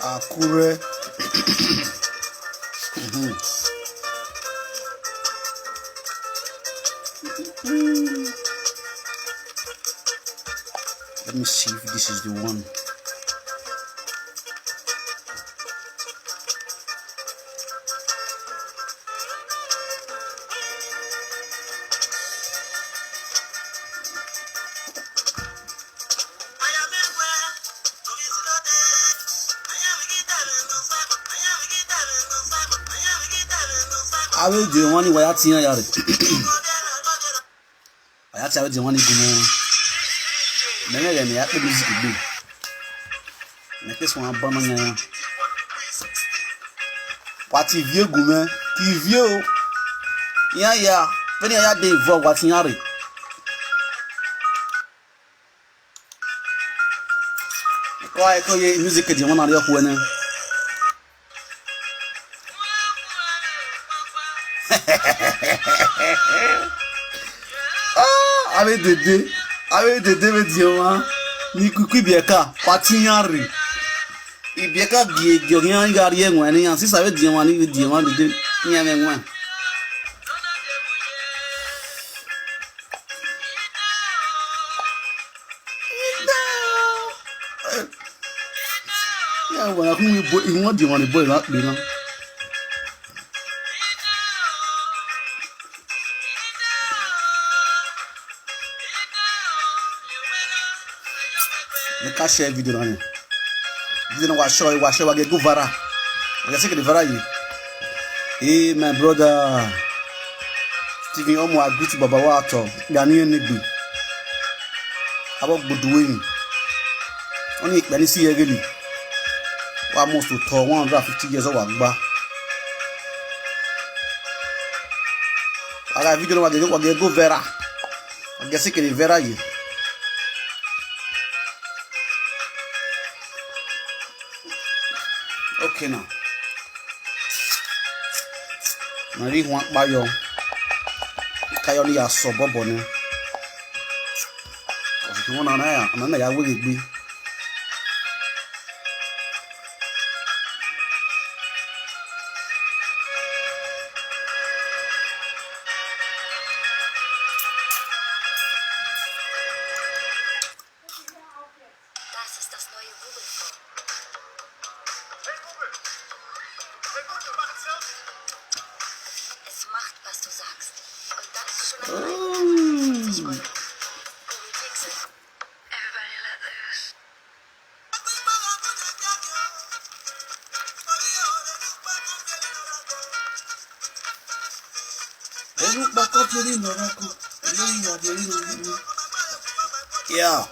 Akure. Let me see if this is the one. I will do one way at here. I tell you one is then at the music. Make this one bomber. What if you go, man? If you, yeah, when I had the vote, what's in Harry? Why call you music? You want to your winner? Avec des deux diamants, ni coucou bieka, patignari. Et bieka rien garien, ou un si ça veut diamant, ni diamant de deux, ni un même moins. Yeah, well, I want diamant, boy, not me, no. I share video on it. You know what show I get go vara. I say the vara you. Hey my brother Stephen Omo agree to Baba Wato. Ghanaian nigga. About Budwin. Only when you see again. Almost to 150 years old agba. I got video on get go vara. I guess the vara you. Okay now. Mari want bayo. Kayo ni aso bobo ni. Cause you want na ya we gbe. Das ist das neue Google Phone. Es macht, was du sagst. Und das ist schon ein 50 Euro. Google Pixel. Everybody Yeah.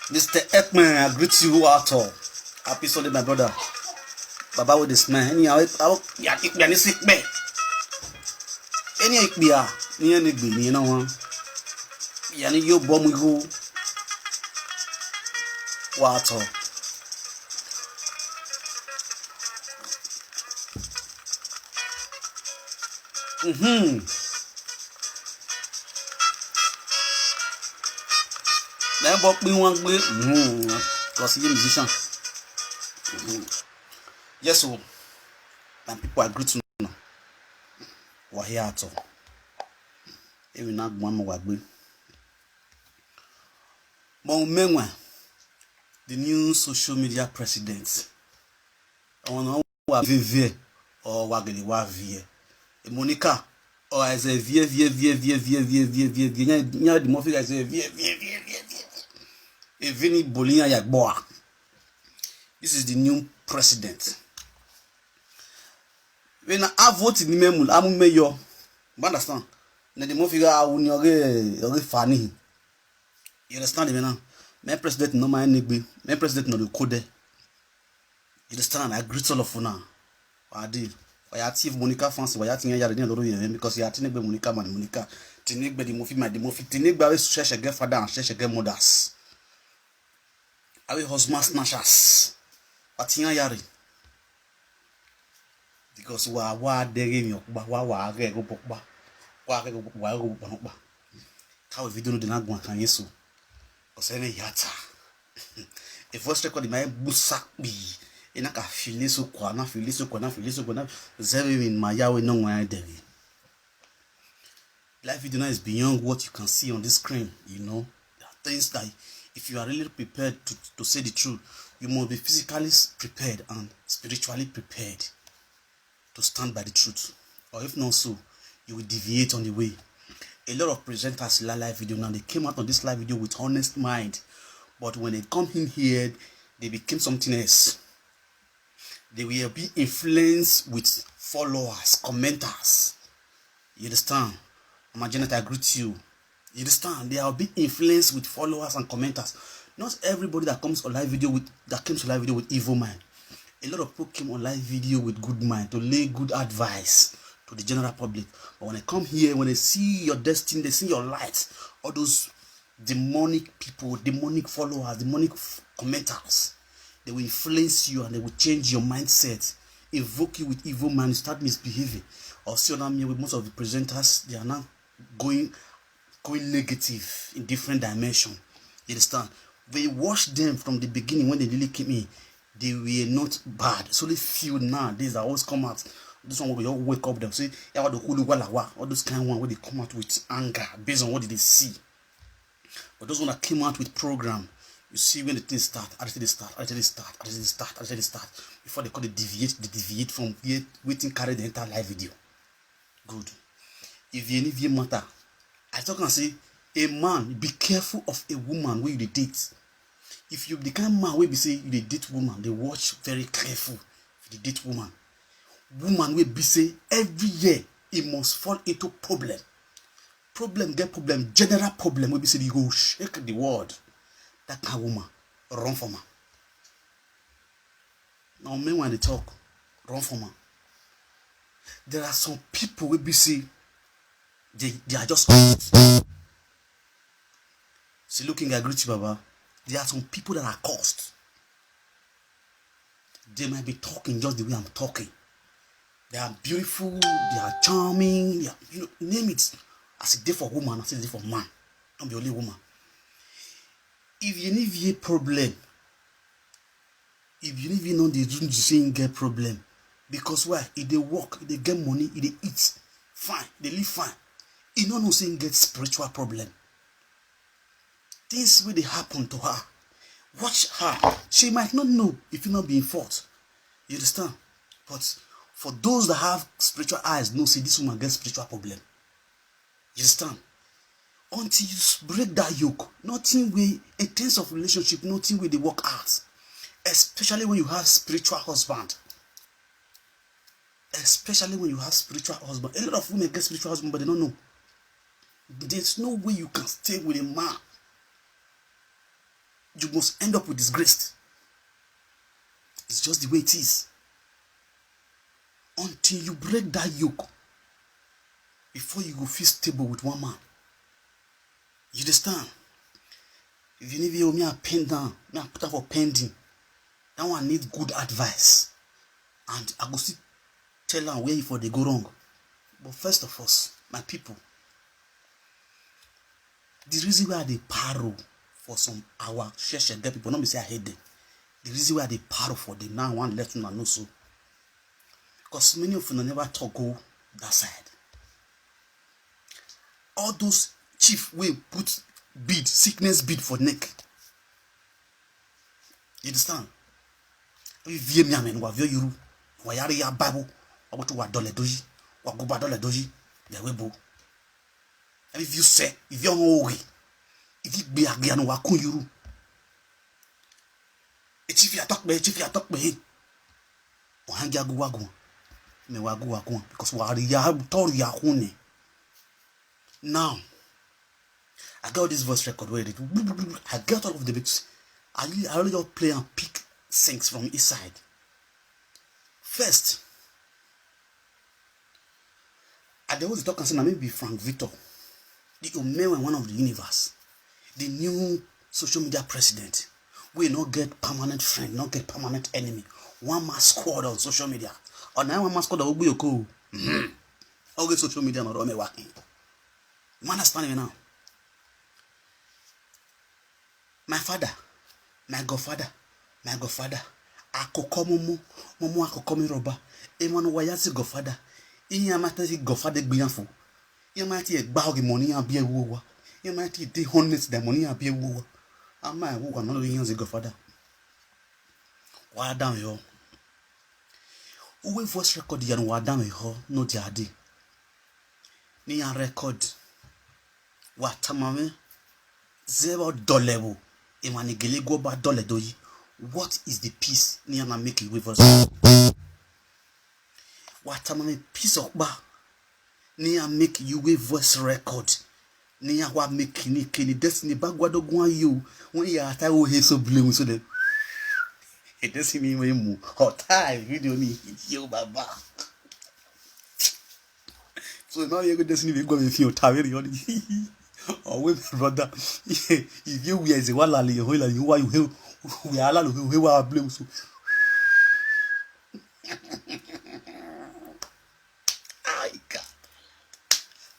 Mr. Ekman, I greet you at all. Happy Sunday, my brother. Baba with this man. Anyhow, I think we sick man. Any ikbia, ni any gbe, you know. Yani yo bomb go. Water. Then bok me one gbe. Cause he a musician. Yes, so. And people are great to know. We're here at all. Even now, one more wagbe. Bon Menwa, the new social media president. On wa VV or wageli wa vie. E Monica or as a vie. Nya the mofika as a vie. E Vini Bolinya Yagboa. This is the new president. When I vote in the memul, I'm mayor. Understand? Na the mofika awuni oge fani. You understand me now? My president no my nigbe. My president no the code. You understand? I greet all of you now. I did. I active Monica fans. I active ya yari loro yen because you are tinigbe Monica man Monica. Tinigbe the movie my the movie. Tinigbe we share get father and share get mothers. Awe husband snatchers. Atinya yari. Because wa dere mi okba wa re go pokba. Wa re go pokba. How video no dey na gwan kan Yesu. Osene yata. E voice record my busakbi. E na ka file so kwa na zero in my yawe no wan dey. Live video now is beyond what you can see on this screen, you know. There are things that if you are really prepared to say the truth, you must be physically prepared and spiritually prepared to stand by the truth. Or if not so, you will deviate on the way. A lot of presenters live video now, they came out on this live video with honest mind, but when they come in here, they became something else. They will be influenced with followers, commenters. You understand? My Janet, I greet you. You understand? They will be influenced with followers and commenters. Not everybody that comes on live video with evil mind. A lot of people came on live video with good mind to lay good advice to the general public. But when they come here, when they see your destiny, they see your light, all those demonic people, demonic followers, demonic commenters, they will influence you and they will change your mindset, invoke you with evil mind, start misbehaving. Or see on me with most of the presenters, they are now going negative in different dimensions. You understand? We watched them from the beginning when they really came in. They were not bad. It's only few nowadays that always come out. This one will all wake up them. Say, yeah, what the hulu walawa, all those kind of one where they come out with anger based on what did they see. But those one that came out with program, you see when the things start, they start. Before they call it deviate from waiting carry the entire live video. Good. If you any matter, I talk and say, a man, be careful of a woman where you date. If you the kind of man where be say you date woman, they watch very careful if you date woman. Woman will be say every year it must fall into problem. General problem will be say you go shake the world. That kind of woman, run for man. Now men when they talk, run for man. There are some people will be say they are just See, looking at Gucci Baba, there are some people that are cursed. They might be talking just the way I'm talking. They are beautiful, they are charming, they are, name it. As a day for woman, as a day for man. I'm the only woman. If you need a problem, if you need know the reason you saying get problem, because why? If they work, if they get money, if they eat, fine, they live fine. You don't know saying get spiritual problem. Things will happen to her. Watch her. She might not know if you not being fought. You understand? But for those that have spiritual eyes, know see this woman gets spiritual problem. You understand? Until you break that yoke, nothing way in terms of relationship, nothing way they work out. Especially when you have spiritual husband. Especially when you have spiritual husband. A lot of women get spiritual husband, but they don't know. There's no way you can stay with a man. You must end up with disgrace. It's just the way it is. Until you break that yoke, before you go feel stable with one man. You understand? If you need me a pen down, me a put up for pending. That one needs good advice. And I go still tell them where for they go wrong. But first of all, my people, the reason why they paro for some hour, share get people, not me say I hate them. The reason why they paro for them now, I want to let you know so. Because many of you never talk go that side. All those chief will put bead, sickness bead for neck. You understand? We vie mi amen wa vie yuru. Wa yari ya Bible. Wa to wa dole doji. Wa go ba dole doji. Ya webo. If you say, if you know if you be agya no wa kun yuru. E chief ya talk me. O hanga go wa go. Me wa go wa go because wa ri ya tori ya hune. Now, I got this voice record where I got all of the bits. I really just play and pick things from each side. First, I was talking to maybe Frank Victor, the Omewe one of the universe, the new social media president. We not get permanent friend, not get permanent enemy. One man squad on social media. Or now one man squad will be okay. Okay, social media not only working. You understand me now? My father, my godfather, akoko momo akoko mi roba. Emanu wayasi godfather. Iya mati godfather gbiyanfo. Iya mati egba ogi money abi ewu wa. Iya mati dey honest the money abi ewu wa. Ama ewu wa no lo yan godfather. Wa down yo. Uwe voice record yan wa down yo no jade. Ni yan record. Wa tamame $0 Emanigele go ba $1 doyi. What is the piece ni na make you with us? What tamame piece of ba ni make you with voice record. Ni wa make ni destiny bagwado gwan you when you ata o he so blame so that it doesn't mean we mu hot time video ni yo baba. So now you go destiny we go me feel tired you. Oh, wait, brother. If you wear the wall, you we are allowed to wear blue. I got.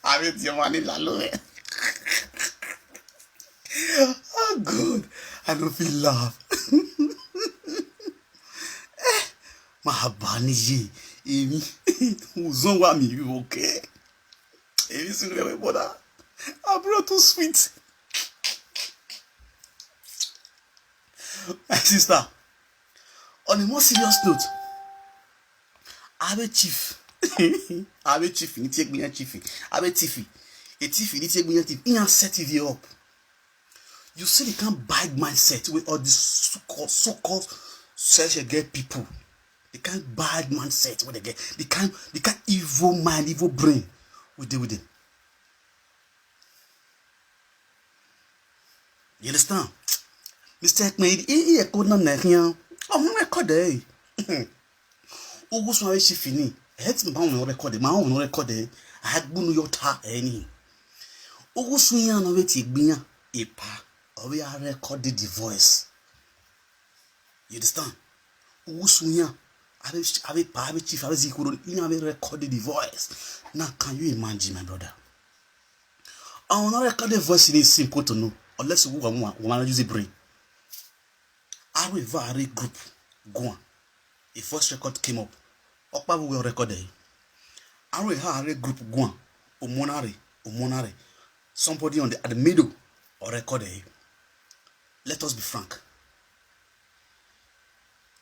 I mean, your money, Lalo. Oh, good. I don't feel love. Mahabani, Amy, who's on what me, okay? Amy, soon, brother. I brought too sweet. My sister, on a more serious note, I have a chief. I have a chief. You take me a chief. I have a tiffy. A tiffy, you take me a tiff. You set TV up. You see, they can't buy mindset with all these so-called social get people. They can't buy mindset what they get. They can't evil mind, evil brain. We deal with them. You understand? Mr. Made e could not neck here. Oh, record eh. August was she fini. Heads me bound record, my own record. I had bunu your ta any. August we are no waiting being a pa or we are recording the voice. You understand? Usunya, Abe Chief, Abe Zikuro, you have recorded the voice. Now, can you imagine, my brother? I will not record the voice. It is simple to know, unless you want to use a brain. I will vary group go on. The first record came up. Okpa will record it. I will have a group go on. Umonare. Somebody at the middle or record it. Let us be frank.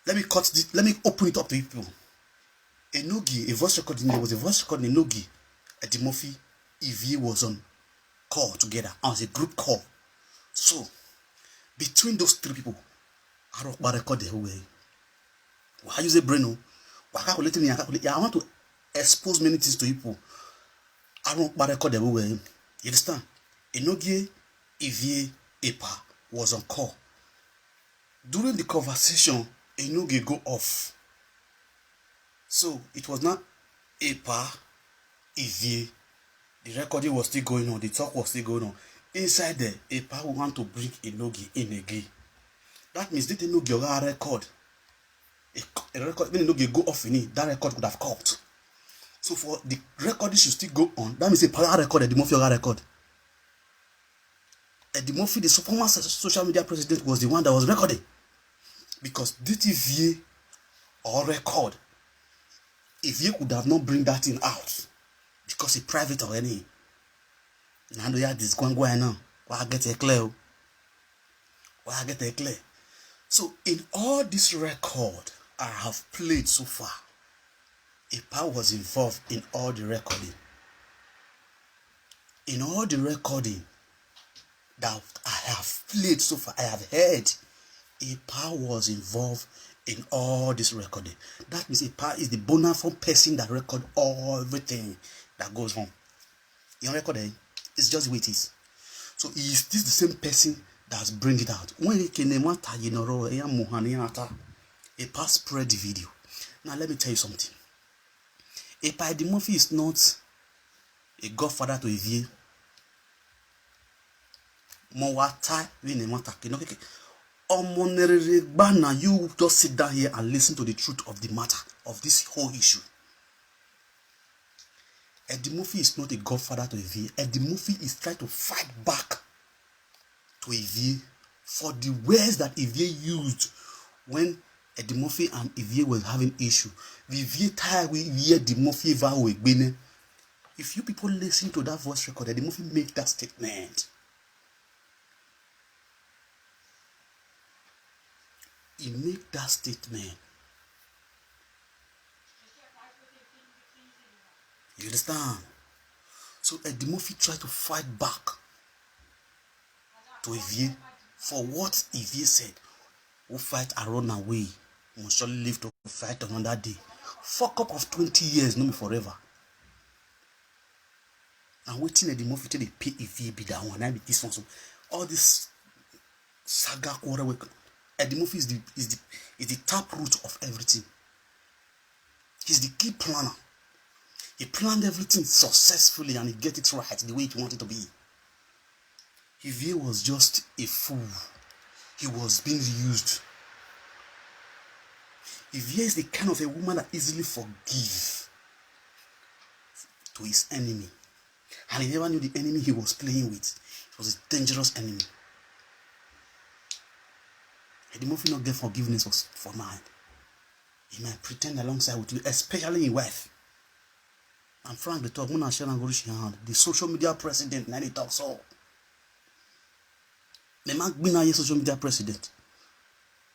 Let me open it up to people. A voice recording, there was a voice recording Enogi, Eddie Murphy, Evie was on call together as a group call. So, between those three people, I don't record the whole way. Why use a brain? I want to expose many things to people. I don't record the whole way. You understand? Enogi, Evie, Epa was on call. During the conversation, Enogi go off. So it was not Epa, Evie. The recording was still going on. The talk was still going on. Inside there, Epa will want to bring Enogi in again. That means that Enogi will record. A record when Enogi go off in it, that record would have cut. So for the recording should still go on. That means Epa record, Eddie Murphy record. Eddie Murphy, the former social media president, was the one that was recording. Because DTV or record, if you could have not bring that thing out, because it's private or any, now you have this going on. Why get it clear? So in all this record I have played so far, Epa was involved in all the recording. In all the recording that I have played so far, I have heard Epa was involved in all this recording. That means Epa is the bona fide person that record everything that goes on. You record it, it's just the way it is. So is this the same person that's bring it out? When he can Epa spread the video. Now let me tell you something. Epa Eddie Murphy is not a godfather to Evie. You just sit down here and listen to the truth of the matter of this whole issue. Eddie Murphy is not a godfather to Evie. Eddie Murphy is trying to fight back to Evie for the words that Evie used when Eddie Murphy and Evie were having issue. Eddie Murphy. If you people listen to that voice record, Eddie Murphy made that statement. He made that statement. You understand? So Eddie Murphy tried to fight back to Evie for what Evie said. Who fight and run away must surely live to fight another day. Fuck up of 20 years, no me forever. And waiting Eddie Murphy till they pay Evie be that one. I be this one. So all this saga quarrel. Eddie Murphy is the tap root of everything. He's the key planner. He planned everything successfully and he get it right the way he wanted to be. Evie was just a fool. He was being used. Evie is the kind of a woman that easily forgive to his enemy. And he never knew the enemy he was playing with. It was a dangerous enemy. Eddie Murphy not get forgiveness for mine. He might pretend alongside with you, especially in wife. And Frank the talk, the social media president, now they talk so. The man be now social media president.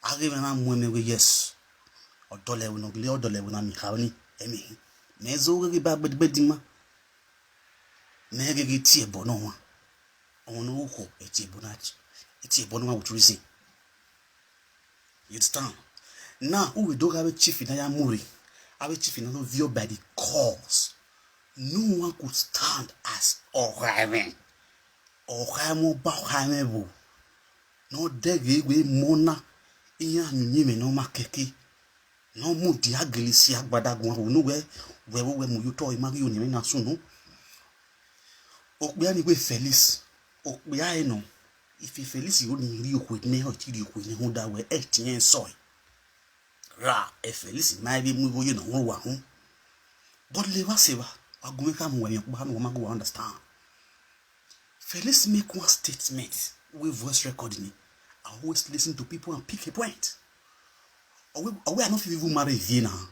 I give an women with yes. Or dollar will not be or dollar will not be having any. Nezo give back with bedding. Nega get tea bonoma. On no ho, a tea bonach. It's a bonoma with reason. You understand? Now, who we don't have a chief in Ayamuri, have a chief in another view by the cause. No one could stand as Ohaimen. Ohaimo Bahaimebo. No dege we mona iya nyime no makeki. No mu diaglisi agbada gwan no we mu yuto imagi onime na sunu. Okpia ni we Felix. Okpia eno. if you Felice you ni ri okwe ne ho ti ri okwe ne ho da we e tien so ra e Felice mai bi mu bo you no wa ho but le wa se ba agume ka mo wen ba no ma go understand Felice make one statement with voice recording. I always listen to people and pick a point. Or we are not even married here now.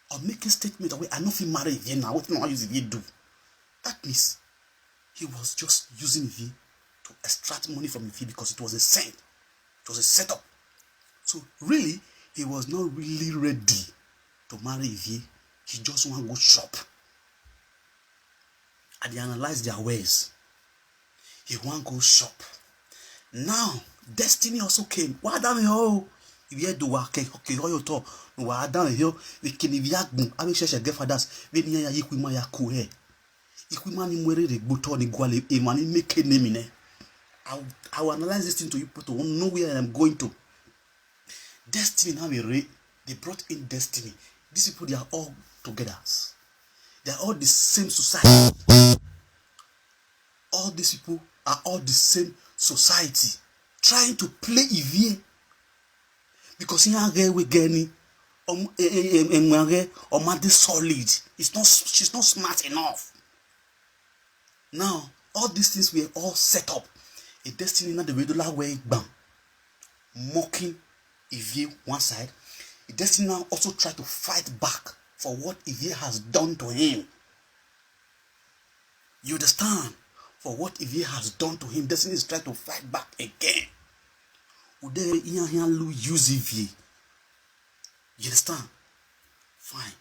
Or make a statement, or we are not even married here now. What can I use it do? That means he was just using it to extract money from it because it was a scent. It was a setup. So really, he was not really ready to marry Ivy. He just want to go shop. And they analyze their ways. He want to go shop. Now, destiny also came. Why down here? If you do work, okay, how you talk? Why down here? We can if you act. I mean, she get fathers. We need ya yikuma ya kuhe. Ikuma ni mwere de buto ni gwale. Emani make a name in. I will analyze this thing to you people to know where I am going to. Destiny now they brought in destiny. These people they are all together. They are all the same society. All these people are all the same society trying to play Ivie because he we getting solid. She's not smart enough. Now all these things were all set up. A destiny not the regular way bam mocking Ivie one side. A destiny now also try to fight back for what Ivie has done to him. You understand? For what Ivie has done to him, destiny is trying to fight back again. Would they use Ivie? You understand? Fine.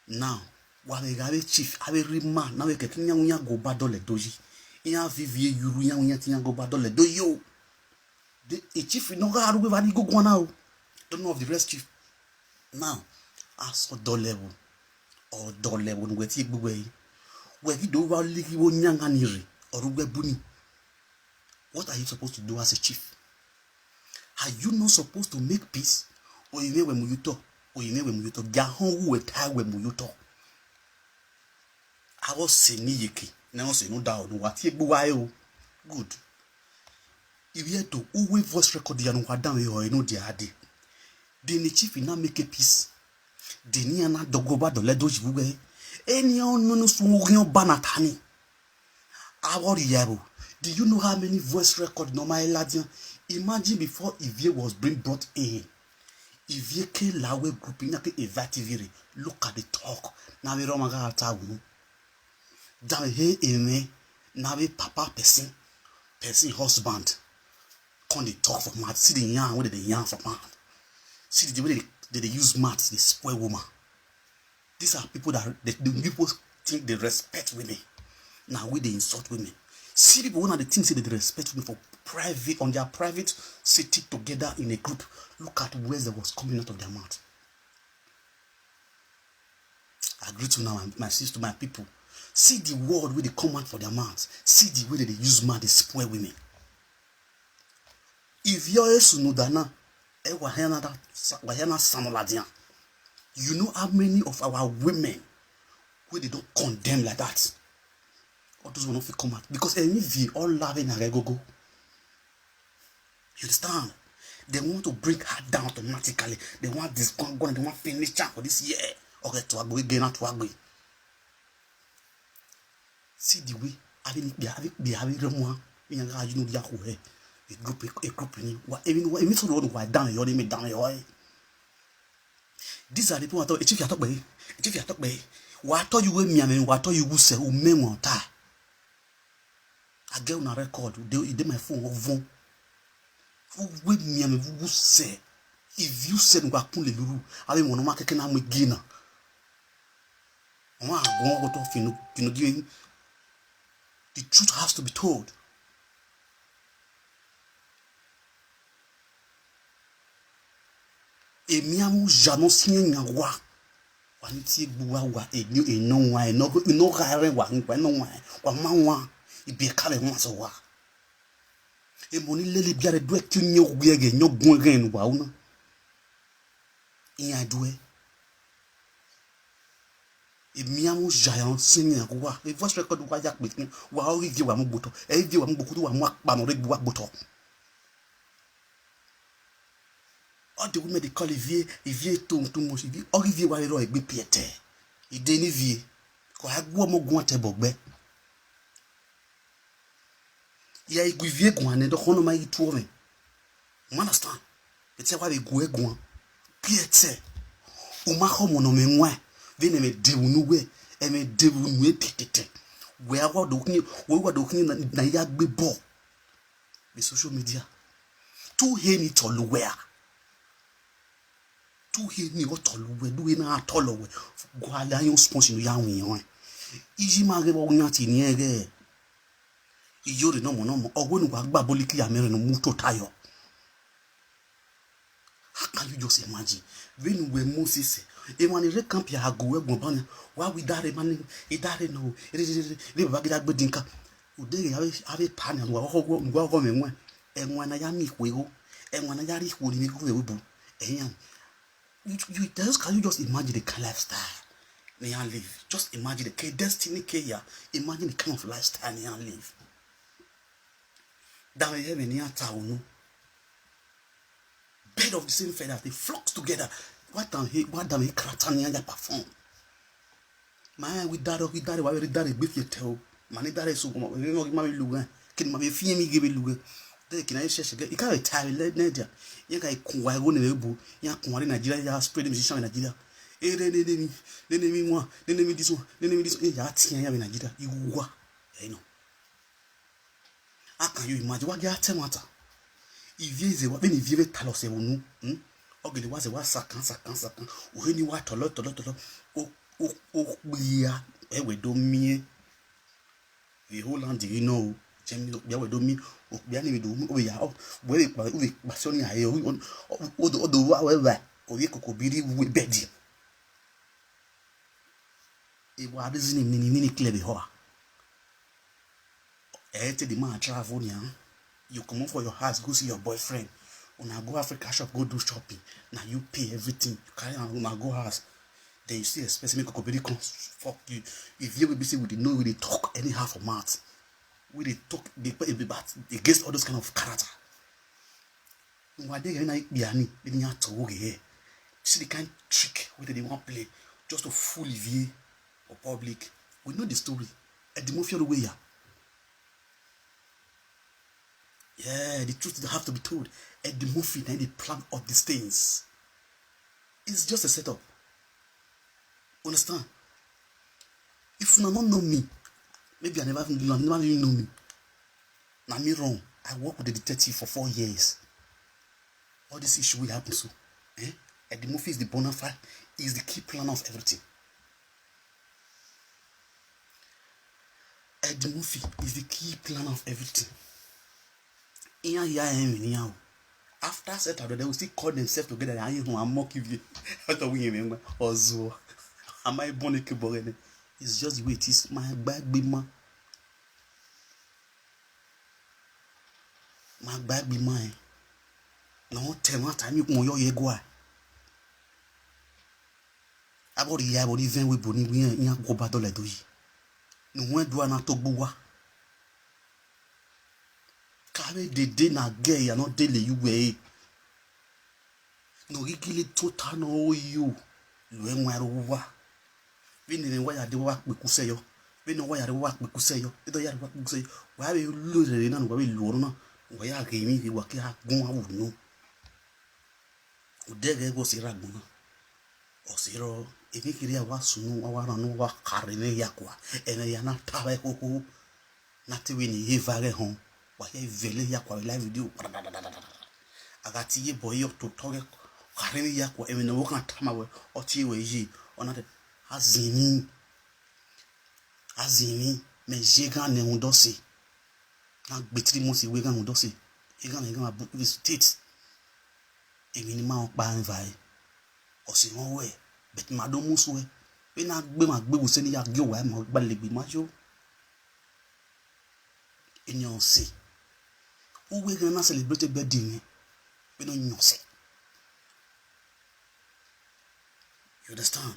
Now, while we have a chief, I will remind now we can go badole doji. Iya Vivie yuru ya tinya go badole do yo. The chief no ga aru we go go now. Don't know of the rest chief. Now, as for dolebu or dolebu we ti gbugbe. What are you supposed to do as a chief? Are you not supposed to make peace? Or you may when you talk, or you may when you talk, Gahon will tie when you talk. I was saying, Yiki, now say no doubt, what you do. Good. If you had to always voice record the Anwadam or no deade, then the chief will not make a peace. Deniana dogoba the ledos buwe. Any unknown banatani. Our yabo. Do you know how many voice records no my ladian? Imagine before Ivie was being brought in. Ivie ke lawe group in a evativiri. Look at the talk. Now we romaga atawu. Dame he eme. Now we papa person husband. Can they talk for mad? See the yarn where they yarn for mad. See the way they use maths, they spoil woman. These are people that the people think they respect women. Now we they insult women. See people, one of the things that they respect women for private, on their private, sitting together in a group. Look at words that was coming out of their mouth. I agree to now my sister, my people. See the word where they come out for their mouths. See the way that they use mouth, they spoil women. If you're a sunudana, you know how many of our women where they don't condemn like that? All those will not come out because any V all loving a go. You understand? They want to bring her down automatically. They want this gun, they want finish for this year. Okay, to agree again, to agree. See the way they have remoi. You know the Yahoo. A group in even so why down your name down your way. These are the people who thought if you talk by what thought you were me and what thought you would say who may want I get on a record, they my phone of who with me and who say if you said what could you I didn't want to mark a with Gina. The truth has to be told. E miamu jamais signé wa wanti buwa wa e no wa no gare wa nkwa no wa manwa ibi kale ho so wa e moni lele biare do etunye ogwe nyo gun gen wa una iya duwe et miamu giant singing wa e voice record wa yak metin wa ori vie wa mu boto e vie wa mu bokutu wa mu pa no regbu wa boto all the women they call vie to mo si vie ori vie wa ro egbe piete ide ni vie ko agbo mo gun atebogbe ya igwe vie gun ane do kono ma itu o me you understand ete wa be gu egun piete o ma ho mo no me nwa vene me debu nuwe e me debu nuwe tete we awa do kini na ya gbe bo the social media tu he ni toluwe tu he ni o toluwe duwe na tolowe go ala yon sponsor ya won iji ma ge bo yan ti ni ere iyore no mo owo nu wa gba boliki ya mere no mu to tayo. How can you just imagine when we Moses e man re camp ya go egbon ban wa we dare man e dare no re baba gida gbedinka o de ave pan wa go me nwa enwa na ya mi kwego enwa na ya ri kwori mi go ebu eyan you can you just imagine the kind of lifestyle they live? Just imagine the destiny care. Imagine the kind of lifestyle they live. That we have in your town. Bed of the same feather, they flock together. What damn he kratania perform? Man, we dare, why we dare beef your tail. Man, that is so much. We don't give me luga. Can my fear me give me luga? They can I share again. You can't tell me, let Nadia. You can't go on the elbow. You can't Nigeria, you spread the musician in Nigeria. Eh, then one, then this one, then this one. Yeah, in Nigeria. You what? I know. How can you imagine what you are telling matter? If you when you tell us no, ogili was a sakan when you want tolo o bia e we do me the whole land you know jemi bia we do me o bia ni do o ya o we pa so ni aye o do wa we o ye kokobiri we bedi e wa reason ni clear be ho e te the man travel ni you come up for your house, go see your boyfriend. When I go Africa shop, go do shopping. Now you pay everything. You carry on when I go house. Then you see a specimen could fuck you. If you will be saying we know we talk anyhow for maths. We they talk they against all those kind of character. Why they like biani, they didn't have to work here. See the kind of trick where they want to play just to fool you or public. We know the story. At the movie of the way. Yeah, the truth have to be told. At the movie, then they plan all these things. It's just a setup. Understand? If you don't know me, maybe I never even know me. Now me wrong. I work with the detective for 4 years. All this issue will happen so. At the movie is the bona fide, is the key planner of everything. At the movie is the key planner of everything. After settled, they will still call themselves together. I am mocking you. Also, am I born a keyboard? It's just the way it is. My bag be mine. My bag be mine. No, tell me what time you can go. About the year, but even we believe we are go battle like this. No one do not talk about. Carry the day na gay and not daily you way. No really total no you. You ain't over. We need why I do work we could say yo. We know why I work we could say yo. It don't work we say. Why you lose it and why we lose why I gave me the work ya go out no. Udege go sira guna. O siro if you hear what sunu awara no wa karine yakwa. Ene ya na tawe ho. Nati we ni vare home. Why vele yakwa live video agati ye boy to talk karene yakwa e no kan tama we oti we yi ona de azini me jega ne undosi na gbetri mo si we gan undosi e gan abu the state e mi ni ma pa nvai o si won we bet ma do musu we be na gbe wo se ni ya gyo wa ma gba le gbe ma jo enyo si we gonna celebrate birthday. We don't know. You understand?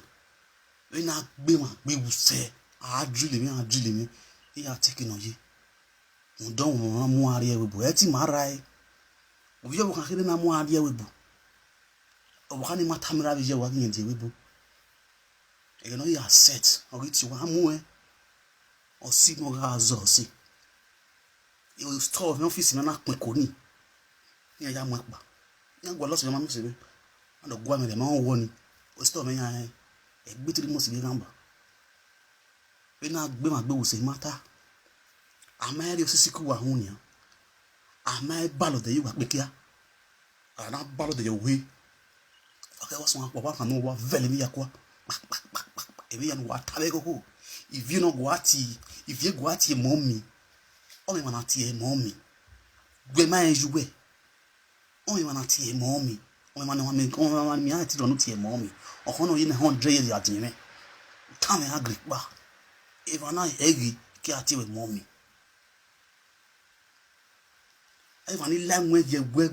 When I be my be will say, I drill me, he are taking on you. You don't want more area with Boetti Marai. We have a hidden more idea with Boo. A one in my time rabbit working in the Wibu. You know, you are set, or it's you one more, or see more as or see. You will store no office in an acme. Near Yamakba. Young was lost in my music. And the Guam, the man warning, was storming a bit most of the number. When I be my boo say matter. I married your sister Wahunia. I married Ballo the you at Mikia. I not Ballo the way. Okay, what's one walk and no what very aqua. If you what Talego. If you know Guati, if you Guati mommy, only one at ye mommy. Grandma is you way. Only one at ye mommy. Only one me, I don't your mommy. Or honor in a 100 years at me. Come and agree, bah. If I'm not eggy, get with mommy. If any language you work,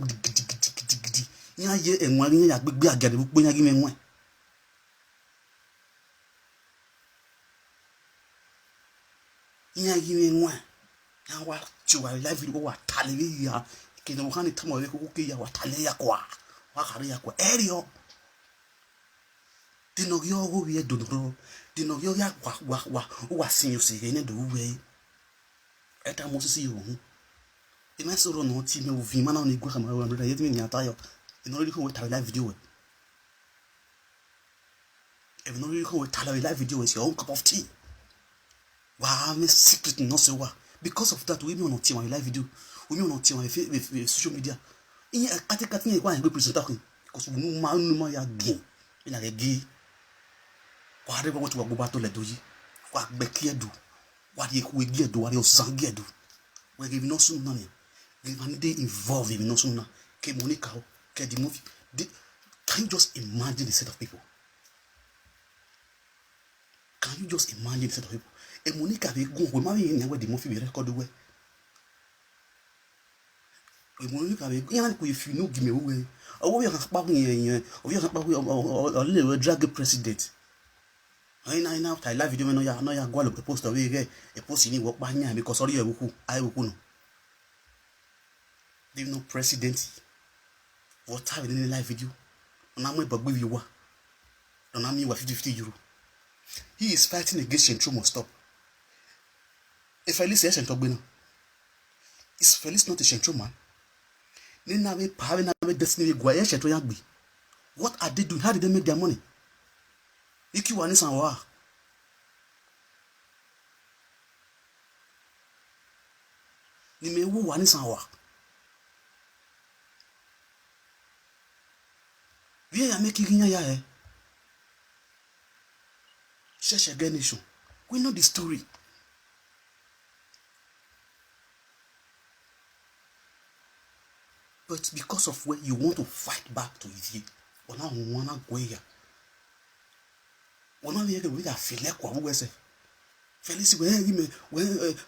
ya ye and one year be a get when I give me one. Ya give me one. Now what you are live with what Talia can you hand it to my cookie or Talia qua? Wakaria qua aereo. Dino yo who we do no. Dino yo ya wa seen you see in the way. At I must see you. The master no team of Vimana on the Guacamara and yet me attire. In order to go to live video. If no you go to live video is your own cup of tea. Wow, I'm a secret no so what. Because of that, we may not see my live video. We may not see my social media. In a category, why I represent talking. Because we know my game. In a gay. Whatever what we go back to let do. What Becky do. What you will get do. What your son get do. We give no soon money. They involved in no sooner. Ke Monica, ke the movie. Can you just imagine the set of people? Can you just imagine the set of people? And Monica, we go, we marry in where the movie we record away. Monica, if you know, give me away. Or we are a little drag president. I know, I love you. I know you're going to post away a post in work by me because all you I will know. They know president. What time in the live video? And I'm about with you. And I'm you 50 euro. He is fighting against Central must stop. If Felice is Central Bino, is Felice not a Central man? Then I may have a destiny Guaya Central Yagby. What are they doing? How did they make their money? Iki one is an hour. Ni me who one is an hour. We are making ya eh. Shesha Ganisho. We know the story. But because of where you want to fight back to it, or now wanna go here. One of the way I feel like what we say. Felice, when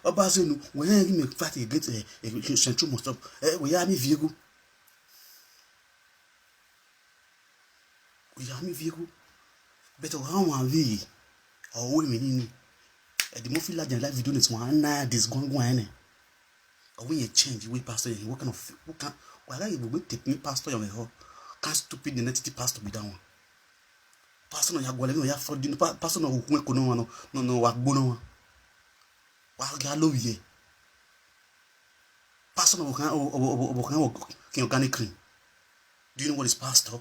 Obazenu, when he make fight against a Central must stop. We are me vehicle. We are me vehicle. Better how are we? Or women in the movie like live video is one night this going. Or when you change, we pastor, what kind of who can why you will take me pastor your whole can't stupid the next pastor be down. Pastor no ya gwale no ya for the pastor no who no wa gbono wa ga lo ye pastor no can organic clean. Do you know what is pastor?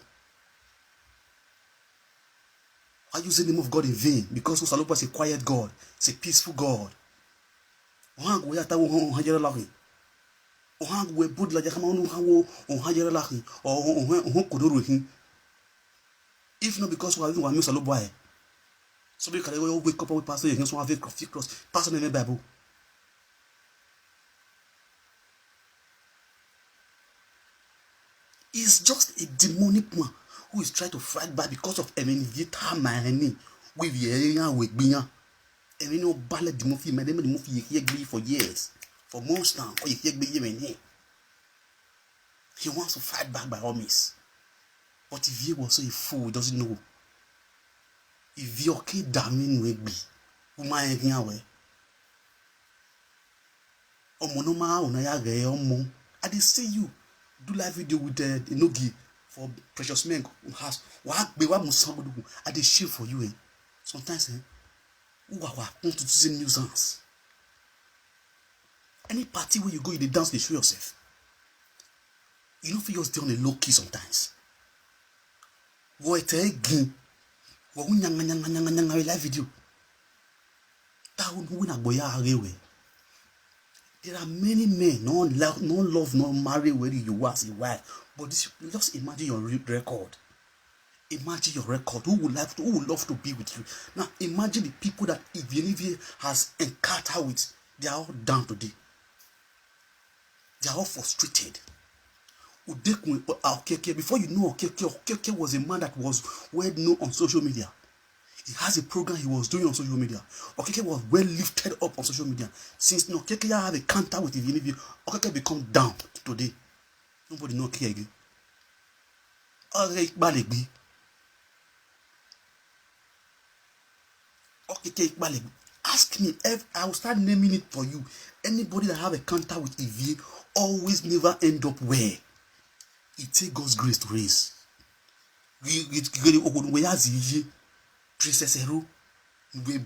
Why using the name of God in vain? Because Usalopa is a quiet God, it's a peaceful God. One go yata wo hajere lahi. One go put la jama no hawo on hajere lahi or kodoro hin. If not because we are Miss Aloboy. Somebody can go wake up with pastor against one of the cross. Pastor in the Bible. He's just a demonic man who is trying to fight back because of money with the area with Bina. And we know ballet the movie, madam, the movie you hear for years. For most time, or you hear me. He wants to fight back by all means. But if he was so a fool, he doesn't know. If you okay, damn we be. Uma we. Omonoma onaya ge omo. I dey see you do live video with Enogi for Precious Men house. Wa be wa musambu. I dey share for you. Sometimes who want to see nuisance. Any party where you go, you dey dance, they show yourself. You don't feel just on a low key sometimes. What again? What live video? There are many men, no love, no marry where you are as a wife. But this, just imagine your record. Imagine your record. Who would love to be with you? Now imagine the people that Evian has encountered with. They are all down today. They are all frustrated. Before you know, Okeke was a man that was well known on social media. He has a program he was doing on social media. Okeke was well lifted up on social media. Since Okeke have a counter with Evian, Okeke become down today. Nobody know Okeke again. Okeke, ask me. I will start naming it for you. Anybody that have a counter with Evian always never end up where. It takes God's grace to raise. Princess Hero, we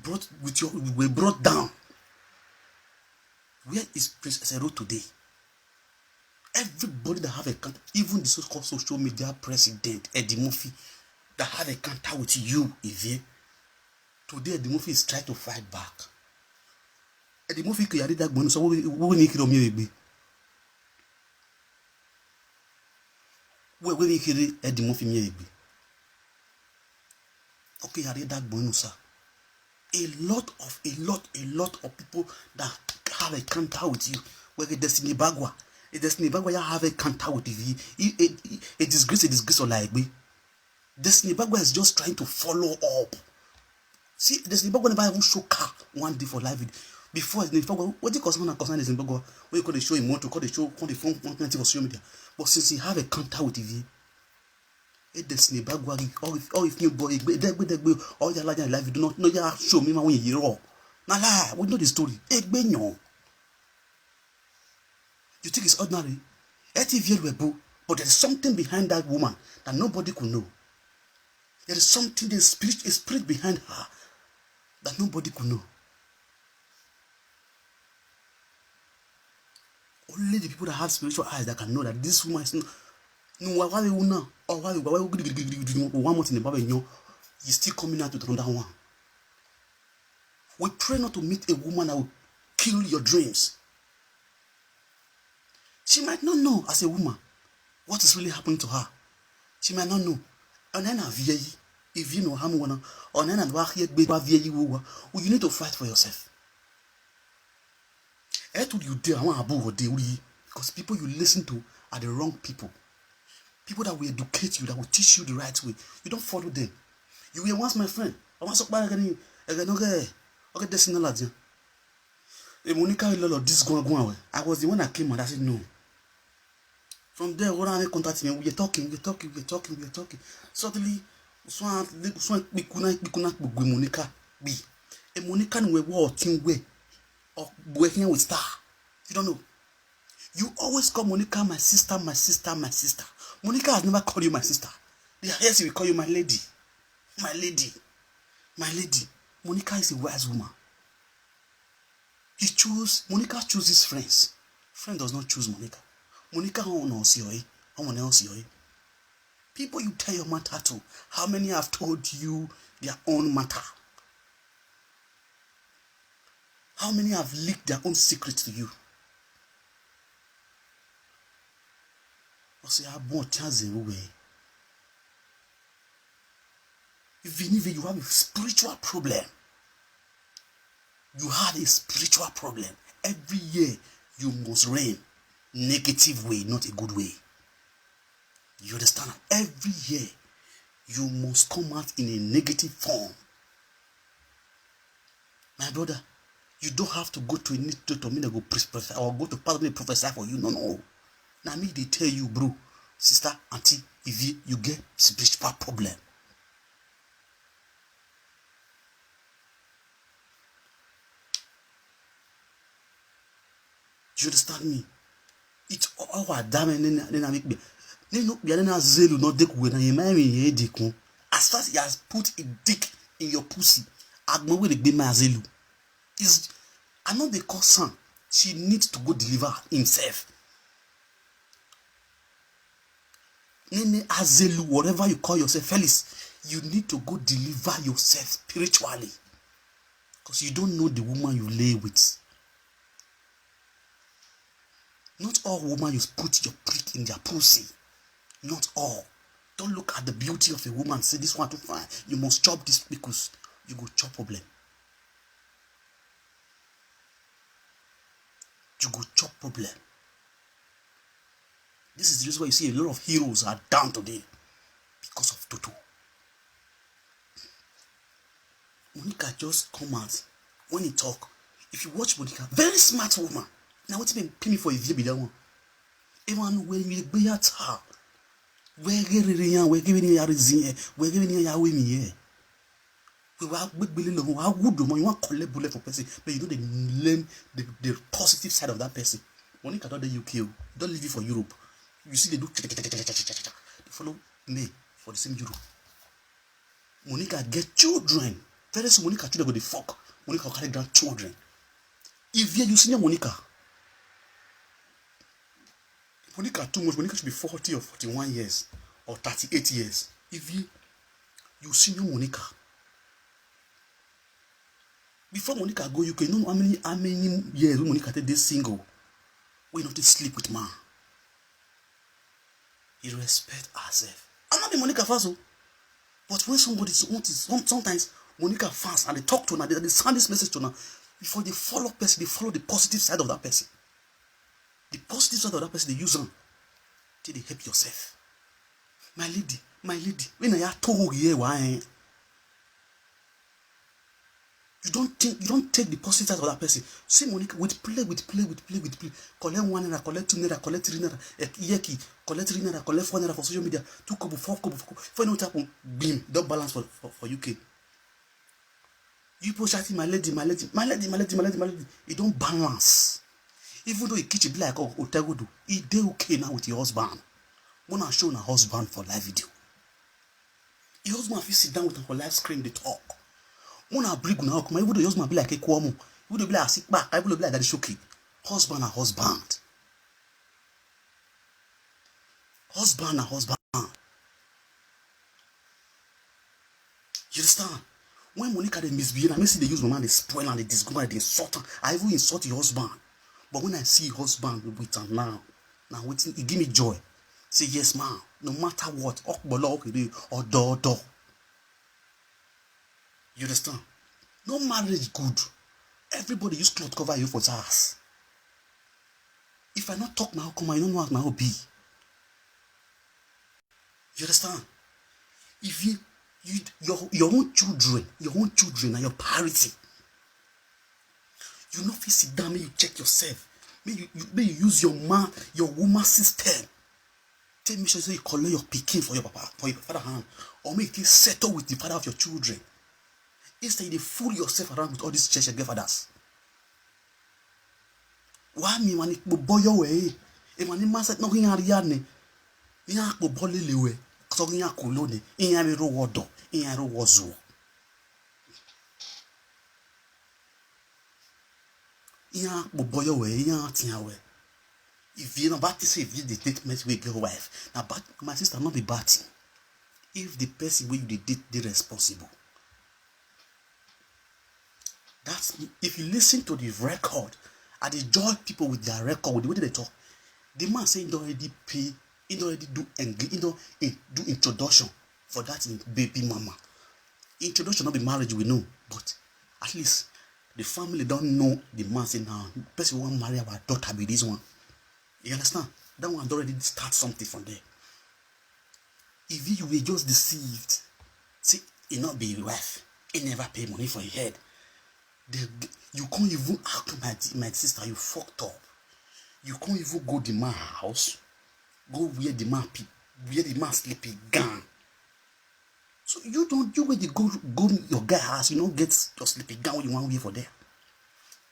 were brought down. Where is Princess Hero today? Everybody that have a counter, even the so-called social media president Eddie Murphy, that have a counter with you, Evie. Today Eddie Murphy is trying to fight back. Eddie Murphy could have that bonus. So we need to be. Where we hear Eddie Murphy maybe. Okay, I read that bonus. A lot of people that have a counter with you. Where Destiny Bagua. A Destiny Bagua have a counter with you. A disgrace or like me. Destiny Bagua is just trying to follow up. See, Destiny Bagua never even show car one day for live video. Before Destiny Bagua, what do you concern Destiny Bagua? Where you call the show him, call the show, call the phone, for social media. But since he have a counter with TV, a Destiny Bagua, or if you boy, all your life, you do not know you show me when you raw. Now lie, we know the story. You think it's ordinary? But there's something behind that woman that nobody could know. There is something, a spirit behind her that nobody could know. Only the people that have spiritual eyes that can know that this woman is one month in the Bible, he's still coming out with another one. We pray not to meet a woman that will kill your dreams. She might not know as a woman what is really happening to her. She might not know. And then if you know how many or then you need to fight for yourself. Because people you listen to are the wrong people. People that will educate you, that will teach you the right way. You don't follow them. You were once my friend. I was the one that came and I said no. From there, when I contacted me, we were talking. Suddenly, Monica be a Monica we working way or working with star. You don't know. You always call Monica my sister. Monica has never called you my sister. Yes, we call you my lady. Monica is a wise woman. Monica chooses friends. Friend does not choose Monica. Monica else. People you tell your matter to, how many have told you their own matter? How many have leaked their own secrets to you? Even if you have a spiritual problem, every year you must reign negative way, not a good way. You understand? Every year you must come out in a negative form. My brother, you don't have to go to a me that go prophesy or go to pastor me prophesy for you. No. Now me they tell you, bro, sister, auntie, if you get spiritual problem. You understand me? It's all our damn and make me. Zelu not dick when I marry a as far as he has put a dick in your pussy, Agmo will be my Zelu. Is I know they call son. She needs to go deliver himself. Nene Azelu, whatever you call yourself, Felix, you need to go deliver yourself spiritually. Because you don't know the woman you lay with. Not all women you put your prick in their pussy. Not all. Don't look at the beauty of a woman and say this one too fine. You must chop this because you go chop problem. You go chop problem. This is the reason why you see a lot of heroes are down today because of Toto. Monica just come out when he talk. If you watch Monica, very smart woman. Now what you pay me for a video that one? Everyone when we be at her. We're giving you a reason. We're giving you a way me. We were big long. How good do you want to collect bullet for person? But you know they learn the positive side of that person. Monica don't the UK. Don't leave it for Europe. You see they do. They follow me for the same Europe. Monica get children. Very soon Monica children go the fuck. Monica carry grandchildren. If you see Monica too much, Monica should be 40 or 41 years or 38 years. If you senior Monica. Before Monica go, you can know how many years Monica take this single. We not to sleep with man. You respect herself. I'm not the Monica Faso. But when somebody sometimes Monica fans and they talk to her, they send this message to her. Before they follow person, they follow the positive side of that person. The positive side of that person, they use them till they help yourself. My lady, when I told you why you don't take the positive side of that person. See Monica with play. Collect 1 naira, collect 2 naira, collect 3 naira, yeki, collect 3 naira, collect 4 naira for social media, 2 kobo, 4 kobo. For no happen, beam, don't balance for UK. You push at my lady. It don't balance. Even though it kitchen be like Otegodo, it dey okay now with your husband. Wanna show her husband for live video. Your husband fit sit down with her for live screen, they talk. Wanna bring now come. Even though your husband be like a Kwamo, even though be like a sick back, even though be like that shoki. Husband and husband. Husband and husband. You understand? When Monica they misbehave, I may see they use my man, they spoil and they disgrace, they insult her. I even insult your husband. But when I see husband with her now waiting, it give me joy. Say yes, ma'am. No matter what, or door. You understand? No marriage good. Everybody use cloth cover you for ass. If I not talk my come, I don't know how my be. You understand? If your own children are your priority. You know if you sit down, may you check yourself. May you use your woman system. Take me sure you collect your pikin for your papa, for your father hand, or make it settle with the father of your children. Instead, you fool yourself around with all these church and fathers. Why me man boy your way? E man ma set no hin ariya ne. Nya ko bolelewe. So nya ko lone. Nya me ro wodo. Nya ro wozo. Nya ko boy your way. Nya tia we. If you know bad say if you date mess with your wife. Now but my sister not be bad. If the person where you date they responsible. That's if you listen to the record. I enjoy people with their record, with the way they talk. The man saying he don't already pay, he don't already do introduction for that baby mama. Introduction not be marriage, we know, but at least the family don't know the man saying now, person want marry our daughter be this one. You understand? That one already start something from there. If you were just deceived, see, he not be your wife, he never pay money for your head. You can't even ask my sister, you fucked up. You can't even go to the man's house, go where the man sleeping gun. So you when you go your guy house, you don't get your sleeping gun when you want wait for there.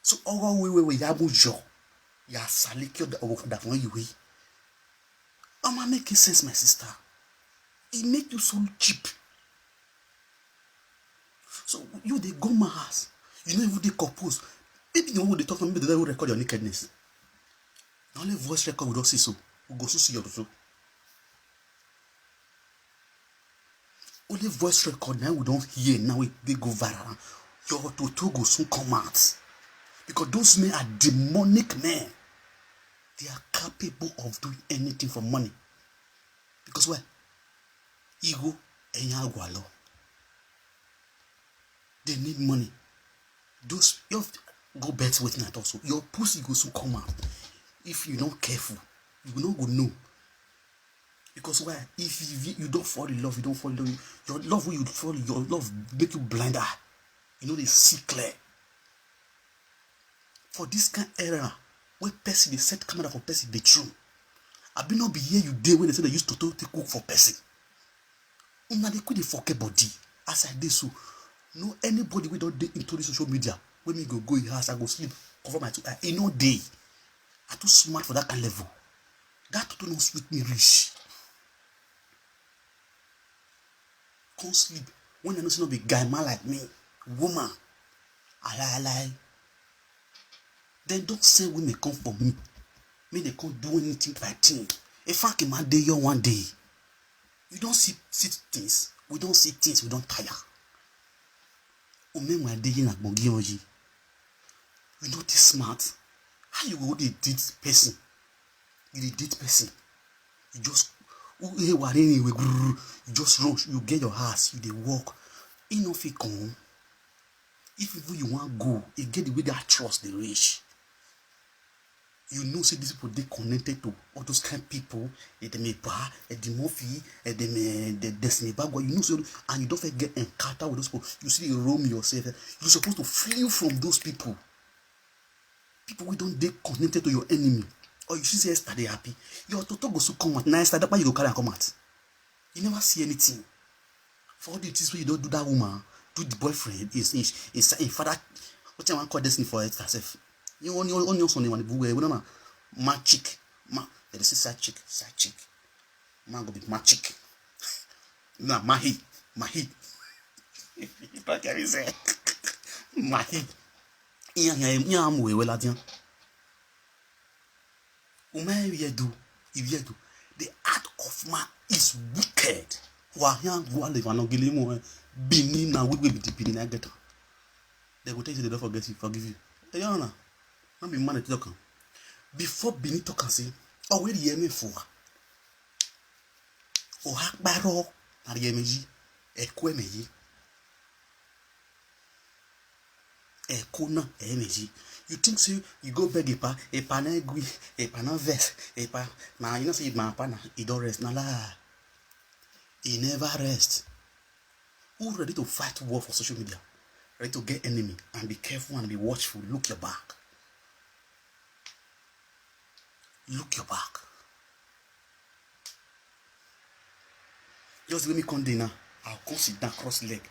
So all way you have job. Ya sali kyo da fun you we. Am I making sense, my sister? It make you so cheap. So you they go my house. You know if they compose. Maybe the one they talk, maybe they will record your nakedness. Now only voice record we don't see so. We go so see your so. Only voice record now we don't hear. Now they go viral. Your toto go soon come out. Because those men are demonic men. They are capable of doing anything for money. Because why? Ego and Yagualo. They need money. Those you have to go bet with that also. Your pussy goes to come out. If you're not careful, you will not go know. Because why? If you don't fall in love, you don't fall in love. Your love, when you fall, your love make you blind eye. You know they see clear. For this kind of era, where person they set camera for person be true. I be not be here you day when they say they used to take cook for person. Una they could forget body. As I did so, no anybody we don't into the social media. When me go in house, I go sleep, cover my two eye. In no day, I too smart for that kind of level. That don't know sweet me rich. Can't sleep. When I know not be guy man like me, woman, I lie. Then don't say when they come for me. Me they can't do anything by thing. If I can man day your one day. You don't see things. We don't see things. We don't tire. My day in a bogioji. You know this smart. How you go to date person? You date person. You just you just rush. You get your house. You they walk. Enough it come. If you want go, you get the way that trust the rich. You know, see these people they connected to all those kind of people. They may buy, the movie, they may the destiny bag. You know, so and you don't forget encounter with those people. You see, you roam yourself. You're supposed to flee from those people. People we don't they connected to your enemy. Or you should say yesterday happy. Your toto goes to come out. Now yesterday, you go carry and come out. You never see anything. For all the things where you don't do that woman, do the boyfriend is father. What you want call destiny for it herself? You on your son the book we don't know. My chick, there is side chick. Man go be my chick. Nah, mahi. What can you say? Mahi. Iya am we well adian. The art of man is wicked. Wahyan go live and gile mo bini na we be bini na get. They go tell you they don't forgive you. Hey, Yana. Not be man talk. Before Bini talk and say, oh, where the me for? Oh, hack barrow, and the meji, meji. Kona, meji. You think so? You go beg a pana gui, a pana vest, a pa. Now, you know, say my pana, he don't rest. Nah, la. He never rest. Who ready to fight war for social media? Ready to get enemy and be careful and be watchful. Look your back. Look your back. Just let me come dinner. I'll come sit down cross leg.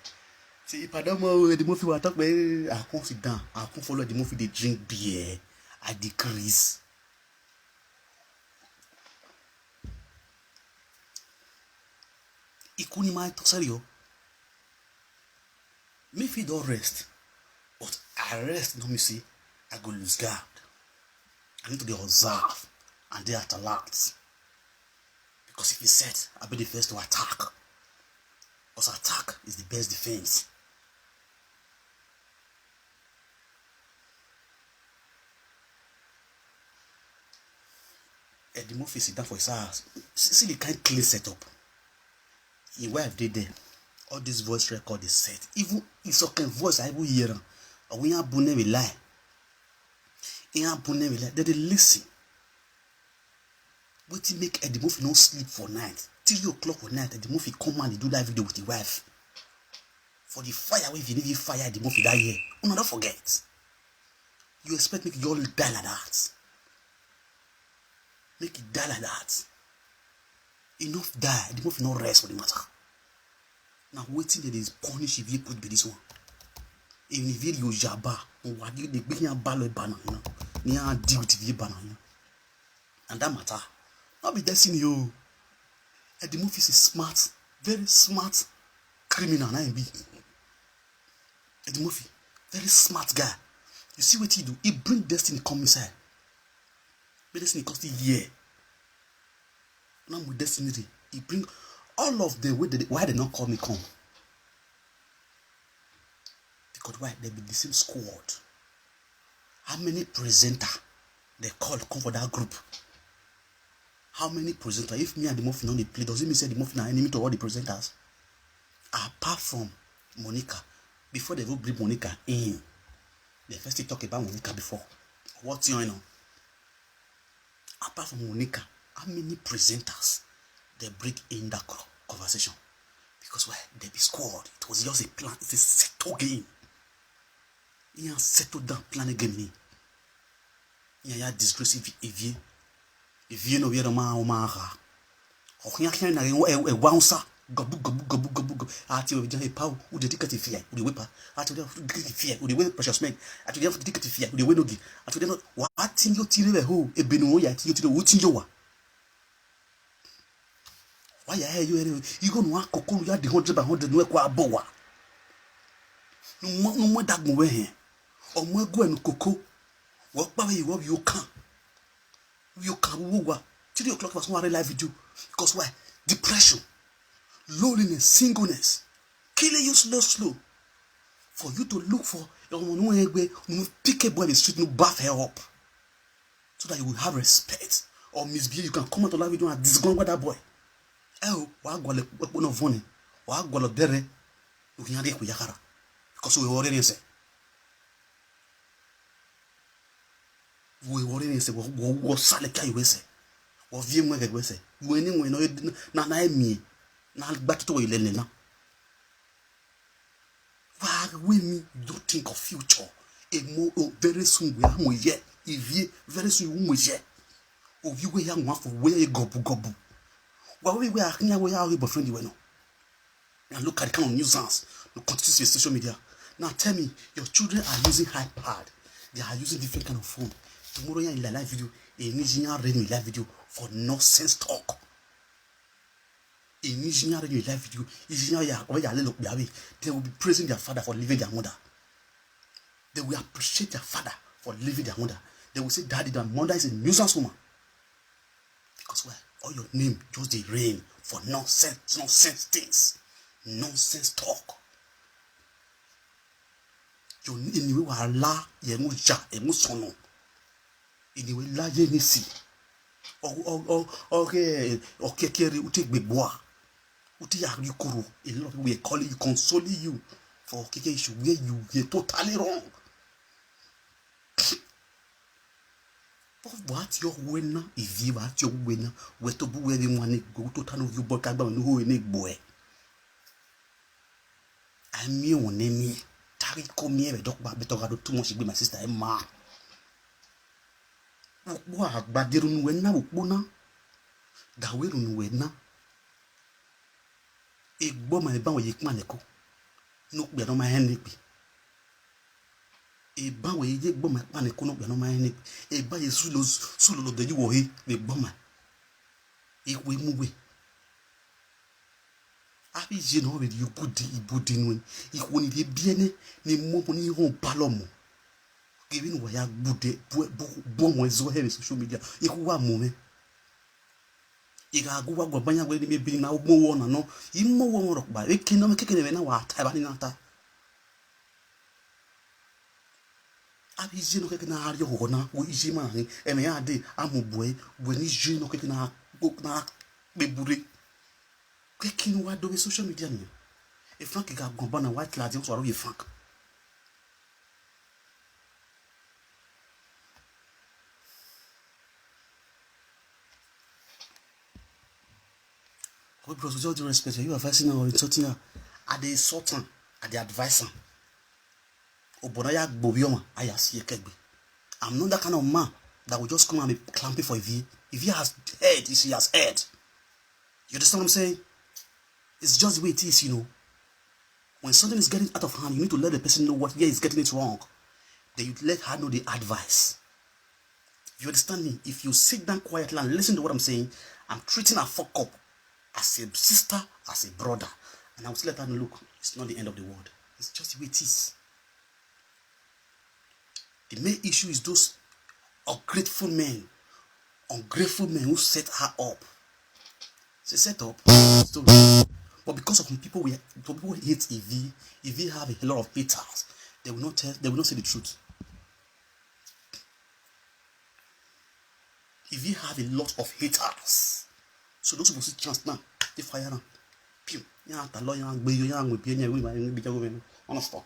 See, if I don't know the movie will talk about, I'll come sit down. I'll come follow the movie. They drink beer. I decrease. Ikuni my tosario. Me if you don't rest, but I rest. No me see, I go lose guard. I need to be observed. And they are at alert. Because if you set, I'll be the first to attack. Because attack is the best defense. The movie sit down for his house. See the kind of clean setup. Your wife did there. All this voice record is set. Even if some voice I will hear them. Or we are born with lie. They listen. What to make the movie not sleep for night? 3 o'clock at night, the movie come and they do that video with the wife. For the fire, if you need fire, the movie that year. Oh, no, don't forget. You expect me to all die like that. Make it die like that. Enough die, the movie not rest for the matter. Now waiting that is punish if you put be this one. Even if you jabba, or what you the big ballot banner, you know. ni a deal with the banana. And that matter. Not be destiny you. Eddie Murphy is a smart, very smart criminal. Eddie Murphy, very smart guy. You see what he do? He bring destiny come inside. But destiny cost a year. Now with destiny, he bring all of the way why they not call me come. Because why? They be the same squad. How many presenter they call come for that group? How many presenters? If me and the Muffin only play, does it mean say the Muffin are enemy to all the presenters? Apart from Monica, before they will bring Monica in, they first talk about Monica before. What's going on? Apart from Monica, how many presenters they bring in that conversation? Because why? They be squad. It was just a plan. It's a settled game. You have settled down plan again. You have disgrace if you know where ma ha. O hian na e wansa gabu. Ati we just power who the ticket fear, who the wepa. Ati we fear, who the way precious men. Ati we ticket fear, who the way no gi. Ati we what tin yo tire we ho e benu ya ti yo tire wo tin yo wa. Why ya you go no akoko ya the 100 by 100 no e kwa abowa. No mo dagmo we he. Omo egu enu koko. Wo pa we you can. You can 3 o'clock was one live video. Because why? Depression, loneliness, singleness, killing you slow. For you to look for pick a boy in the street, no bath her up. So that you will have respect. Or misbehave, you can come out of live video and disgone with that boy. Oh, why go no funny? Why go no dere? You can get yakara. Because we already say. We already say what salika you say. Or vie mwe ke say. You anyway no na emi na gbati to ile na. Why we me don't think of future. A more very soon we are here. If very soon we are here. Of you we are one for where you gobu. Why we are here we are boyfriend you know. And look at the kind of nuisance. Look at social media. Now tell me, your children are using iPad. They are using different kind of phone. Tomorrow in the live video, a engineer reading live video for nonsense talk. A engineer reading live video, they will be praising their father for leaving their mother. They will appreciate their father for leaving their mother. They will say, Daddy, their mother is a nuisance woman. Because why? All your name just the rain for nonsense things. Nonsense talk. Your anyway wa la yemu ja emu sono. Anyway la ye ni si. Okay kere uti gbegboa. Uti ya rikuru. A lot of people will calling you, consoling you for keke issue where you get totally wrong. What your winner if you are your winner, where to be where you want to go to turn of you but I don't know any boy. I mean, name Tari come here, dog better got too much with my sister Emma. What badirun wenna wukbona? Dawerun wenna. A bomb and a bow yikmaneko. No, we are not my hand. A bow yik bomb at panic, no, we are not my hand. A by a sulu the you he, the bomber. If we move. I you know with you good in if when you bien ni money home palomo. Giving why I good bomb was so heavy social media. If one moment. If I go up banya where they be now more one no, you more one rock by. We cannot make it what I you know kicking out your honor, who is man, and I did. I'm a boy when he's you know kicking out book na be buri. Kicking what do we social media? If Frank got gone white lads, also are you Frank? With all due respect, you are facing or insulting her at the sultan, at the advisor. Oboraya Bobioma, I see a kegby. I'm not that kind of man that will just come and be clamping for if he has heard, he has heard. You understand what I'm saying? It's just the way it is, you know. When something is getting out of hand, you need to let the person know what he's getting it wrong. Then you let her know the advice. You understand me? If you sit down quietly and listen to what I'm saying, I'm treating her fuck up as a sister, as a brother. And I will let her know, look, it's not the end of the world. It's just the way it is. The main issue is those ungrateful men who set her up. They set up. But because of people hate Evie have a lot of haters. They will not say the truth. Evie have a lot of haters. So those people see chance now, they fire now. Pew. Understand?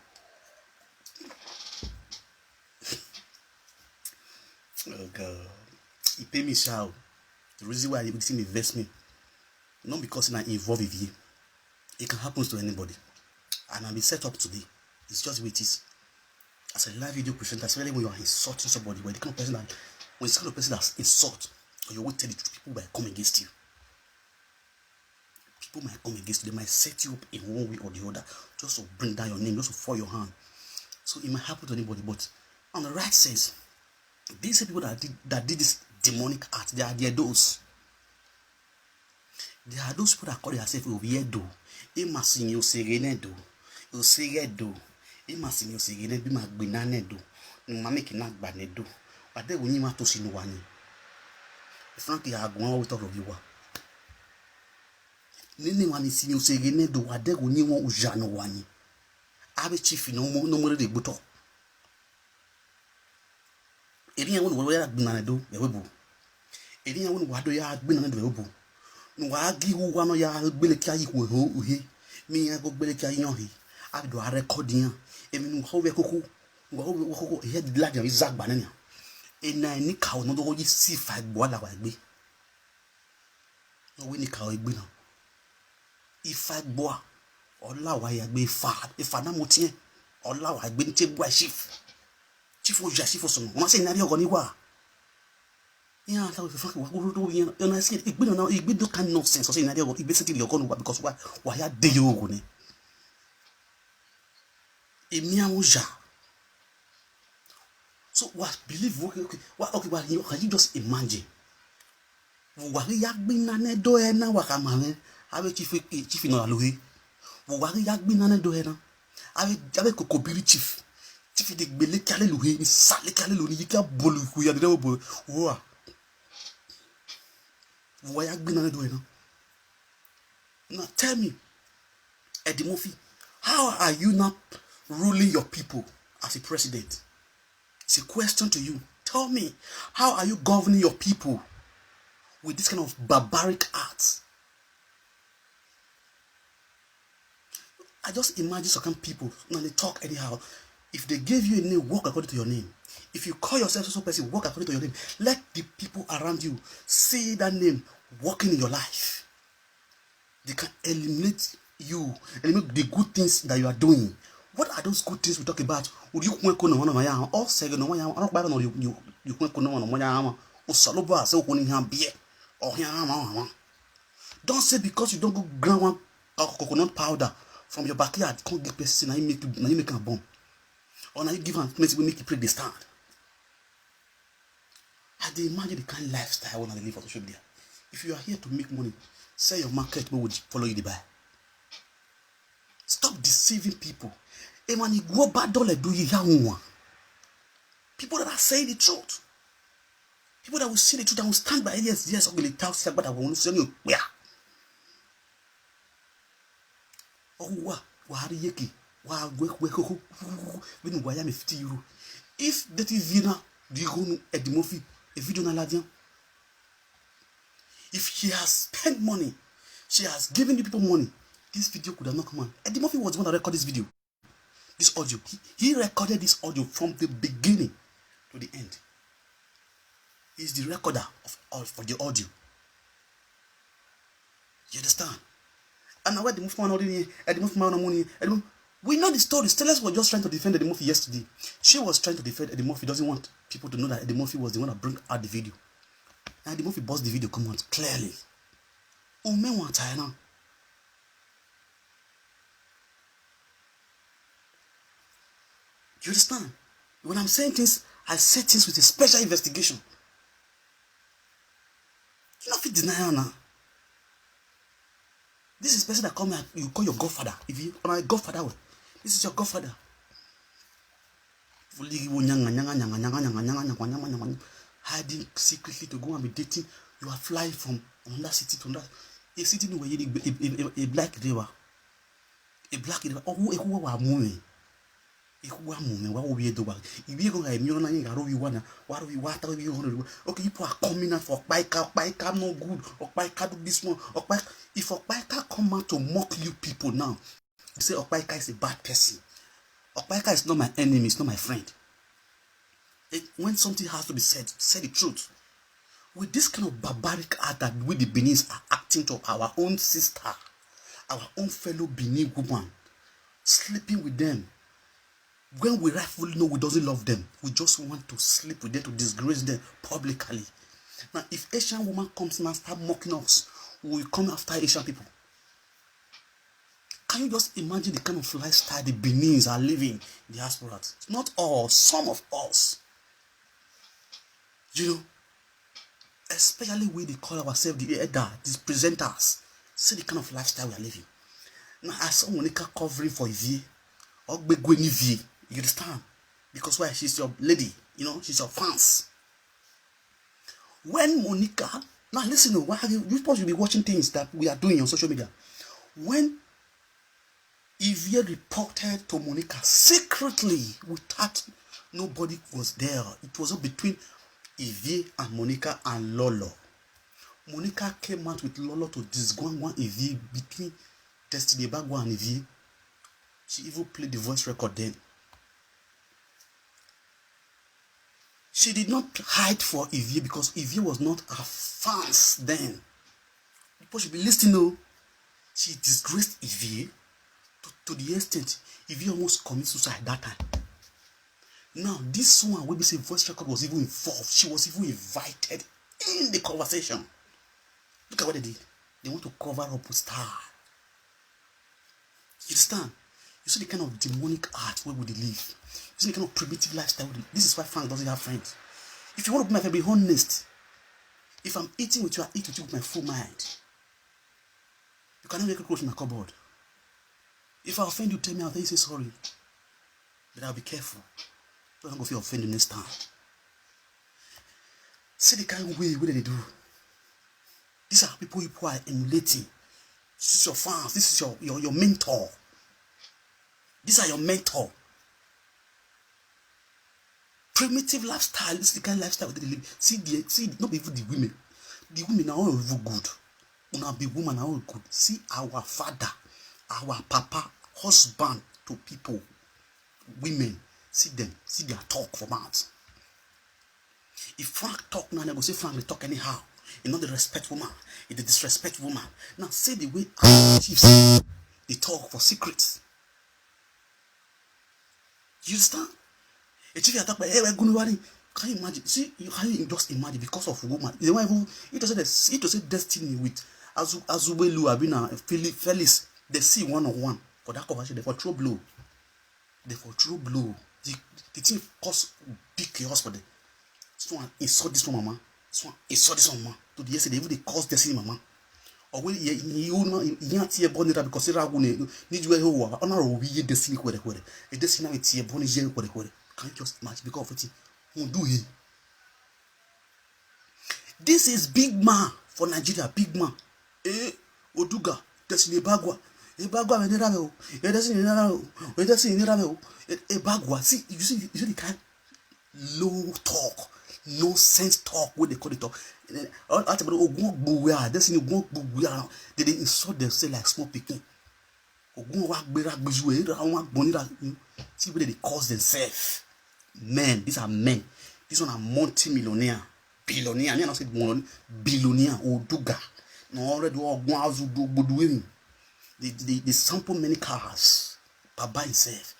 Oh God. He pay me shout. The reason why he will invest me. Not because I involve Evie. It can happen to anybody. And I'll be set up today. It's just the way it is. As a live video presenter, especially when you are insulting somebody, when it's the kind of person that's insult, or you will tell the truth, people might come against you. People might come against you. They might set you up in one way or the other, just to bring down your name, just to fall your hand. So it might happen to anybody. But on the right sense, these people that did this demonic act, they are those. There are those people that call themselves Oviedo. Imasini Osegenedo. Osegedo. Imasini Osegene Bima Gbinanedo. Mameki Nagbanedo. But they will not to see no one. Frankly, I go on with all of you. Nini wani sini Osegenedo. What they will not ujano wani. Abe chief no more de buto. Ediya won wo ya Gbinanedo. Ewebu. Ediya won wado ya Gbinanedo. Ewebu. Nwagi wano ya gbele kia yi ko uhe mi ya go gbele kia yan he abido recording emi nu ho we koko he de la jan izagba na ni ena ni ka o no do yi C5 gbo ala wa gbe no we ni ka o gbe na ifa gbo ola wa ya gbe ifa na mo tie ola wa gbe ni te gbo chief o ja chief o so no ma se ni ari ogo ni wa. Yeah, that was fucking what and I said, it been no kind of nonsense. So saying that you basically you're going because why are they you going? So what believe okay what you can you just imagine? What you been na do e na wa kamane ave chief no alohe. What you been na do e na ave kokobiri chief de gbele kale lohe ni sale kale lo ni yika bolu ku ya de bo wo. Now tell me, Eddie Murphy, how are you not ruling your people as a president? It's a question to you. Tell me, how are you governing your people with this kind of barbaric acts? I just imagine some people, when they talk anyhow, if they gave you a name, walk according to your name. If you call yourself so person, walk according to your name. Let the people around you see that name working in your life. They can eliminate the good things that you are doing. What are those good things we talk about? Would you want to know one of my own? Or say no one, I don't know you want to know one of my own. Or saloba, so when you have beer or here. Don't say because you don't go ground one coconut powder from your backyard, can't get person, now you make a bomb. Or now you give and make you break the stand. I dey imagine the kind of lifestyle I want to live on social media. If you are here to make money, sell your market, people will follow you to buy. Stop deceiving people. And when you go bad dollar, do you hear one? People that are saying the truth. People that will see the truth and will stand by it. Yes, I'm going to tell you, but I won't say you. Yeah. Oh, what? What are you yeki? Wow, when why am I 50 euro? If that is Vienna, do you go at the movie? A video na ladian. If she has spent money, she has given the people money, this video could have not come on. Eddie Murphy was the one that recorded this video, this audio. He recorded this audio from the beginning to the end. He's the recorder for the audio. You understand? And now Eddie Murphy money. We know the story. Stellas was just trying to defend Eddie Murphy yesterday. She was trying to defend Eddie Murphy. Doesn't want people to know that Eddie Murphy was the one that brought out the video. And Eddie Murphy bossed the video, come on, clearly. Oh, man, one time now. You understand? When I'm saying things, I say things with a special investigation. fit deny now. This is the person that come and you call your godfather. If you are a godfather, this is your godfather. Hiding secretly to go and be dating. You are flying from another city to another. A city where you a black river. A black river. Oh, who are moving? Who are moving? What will be the work? If you go, I'm not going what we water you. Okay, people are coming out for Baika no good, or Baika do this one, or Baika. If Baika come out to mock you people now, you say Baika is a bad person. Baika is not my enemy, it's not my friend. When something has to be said, say the truth. With this kind of barbaric art that we the Benis are acting to our own sister, our own fellow Benin woman, sleeping with them, when we rightfully know we doesn't love them, we just want to sleep with them, to disgrace them publicly. Now, if Asian woman comes and start mocking us, we will come after Asian people. Can you just imagine the kind of lifestyle the Benins are living in the diaspora? Not all, some of us. You know, especially when they call ourselves the elder, these presenters. See the kind of lifestyle we are living. Now, I saw Monica covering for Ivy, or Begweni V. You understand? Because why? She's your lady, you know, she's your fans. When Monica, now listen, why have you supposed to be watching things that we are doing on social media? When Ivy reported to Monica secretly, without nobody was there, it was up between Ivy and Monica and Lolo. Monica came out with Lolo to disgwang Ivy between Destiny Bagwa and Ivy. She even played the voice record then. She did not hide for Ivy because Ivy was not her fans then. People should be listening though. She disgraced Ivy to the extent Ivy almost committed suicide that time. Now, this one, when we say voice record was even involved, she was even invited in the conversation. Look at what they did. They want to cover up with style. You understand? You see the kind of demonic art where would they live? You see the kind of primitive lifestyle. This is why Frank doesn't have friends. If you want to be my friend, be honest. If I'm eating with you, I eat with you with my full mind. You cannot make a close in my cupboard. If I offend you, tell me, I'll tell you, say sorry. But I'll be careful. Don't go feel offended next time. See the kind of way what they do. These are people who are emulating. This is your fans. This is your mentor. These are your mentor. Primitive lifestyle. This is the kind of lifestyle they live. See, not even the women. The women are all even good. Una be women are all good. See our father, our papa, husband to people, women. See them. See their talk for mouth. If Frank talk now, they go say Frank will talk anyhow. You know the respect woman. It's the disrespect woman. Now say the way chiefs they talk for secrets. You understand? A chief attack by hey, we're going to can you imagine? See, can you just imagine because of woman? The one who it was a destiny with Azubelu Abina Felix. They see one-on-one for that conversation. They for true blow. They for true blow. The thing cause big chaos for them. This one insult this one, mama. This one insult this one, mama. To the yesterday, even they cause destiny, mama. Or when you can't see a bonnet because you're going to need you a honor or we destiny where a destiny with a bonnet jail where can you just imagine because of it? Who do he? This is big man for Nigeria, big man. Oduga, Destiny Bagwa. Bagwa Venerable, it doesn't Bagwa. See, you see the kind low talk, no sense talk, what they call it talk. They insult themselves like small picking. See where they cause themselves. Men, these are men. These one are multi-millionaire, billionaire. I not say billionaire or Duga. No already all do. They sample many cars. Baba himself.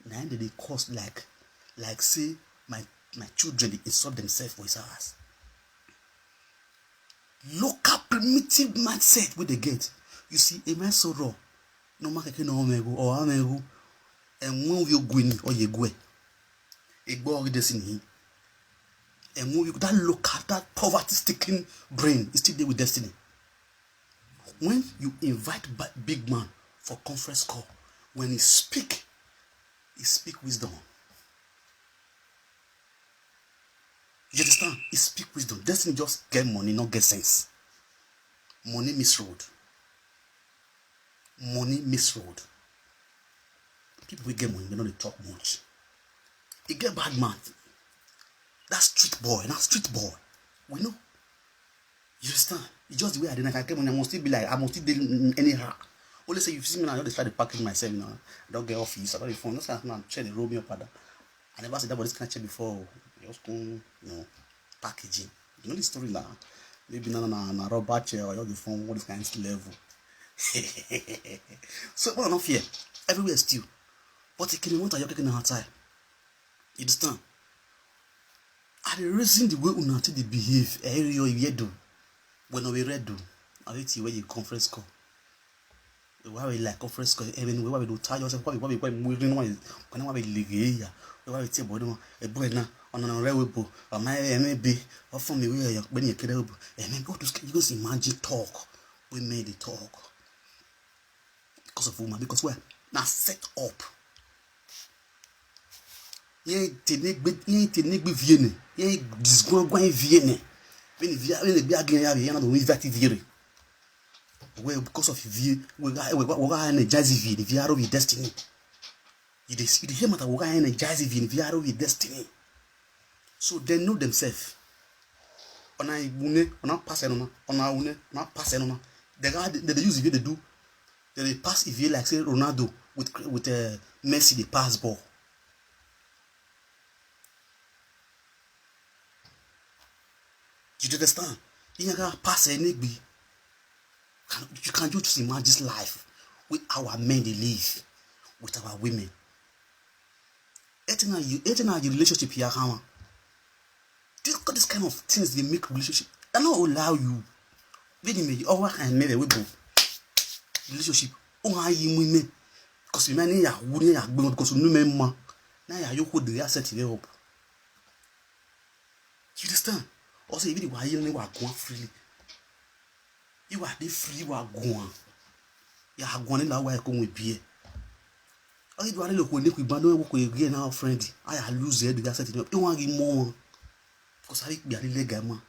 Now they cost like say my children they insult themselves for his house. Local primitive mindset where they get. You see, a man so raw. No matter no omego or amego, and when you gwini or ye gwe. A boy destiny. And when you, that local, that poverty-stricken brain is still there with destiny. When you invite big man for conference call, when he speak wisdom. You understand? He speak wisdom. Destiny just get money, not get sense. Money misroad. Money misroad. People will get money, they don't talk much. He get bad man. That street boy. We know. You understand? It's just the way I didn't. I get money. I must still be like, I must still deal anyhow. Only say you see me now, I just try to package myself. You know, I don't get office. I don't get phone. That's why I'm trying to roll me up. I never said that, but this kind of check before. Just go, you know, packaging. You know the story now. Maybe na rubber chair or the phone. What is kind of level? So well, not fear. Everywhere is still. But it can want to you're taking outside. You understand? And the reason the way una take dey behave, area you do. When we read do, I wait till where you conference call. Why we like conference call? Even why we do tell yourself? Why we when we live here? Why we tell body a boy na on an unreliable or my maybe or from me where when you get up. And maybe what you go see magic talk. We made it talk because of woman. Because where now set up. Ye te negbe vienne. Ye disgwangwan vienne. When the be again ya be na do invite viere. Well, because of vie, we got energize vie, the vie with destiny. You dey hear matter we got energize vie, the vie with destiny. So they know themselves. On a une, on a pass on a une, on a pass on. They use vie they do. They pass vie like say Ronaldo with Messi they pass ball. You understand? You can't pass any be. You can't just imagine this life with our men they live, with our women. Eating our relationship here, how? This kind of things they make relationship. They not allow you. When you make over and maybe we go relationship. Oh, I women because you many are wouldn't have been because you know man. Now you could the asset in Europe. You understand? Also, if you are here, you are going freely. You are the free, you are going. You are going in that way. Come with beer. Oh, you are look when you abandon work with again now, friend. I lose the asset in Europe. You want to give more because I be a legal man.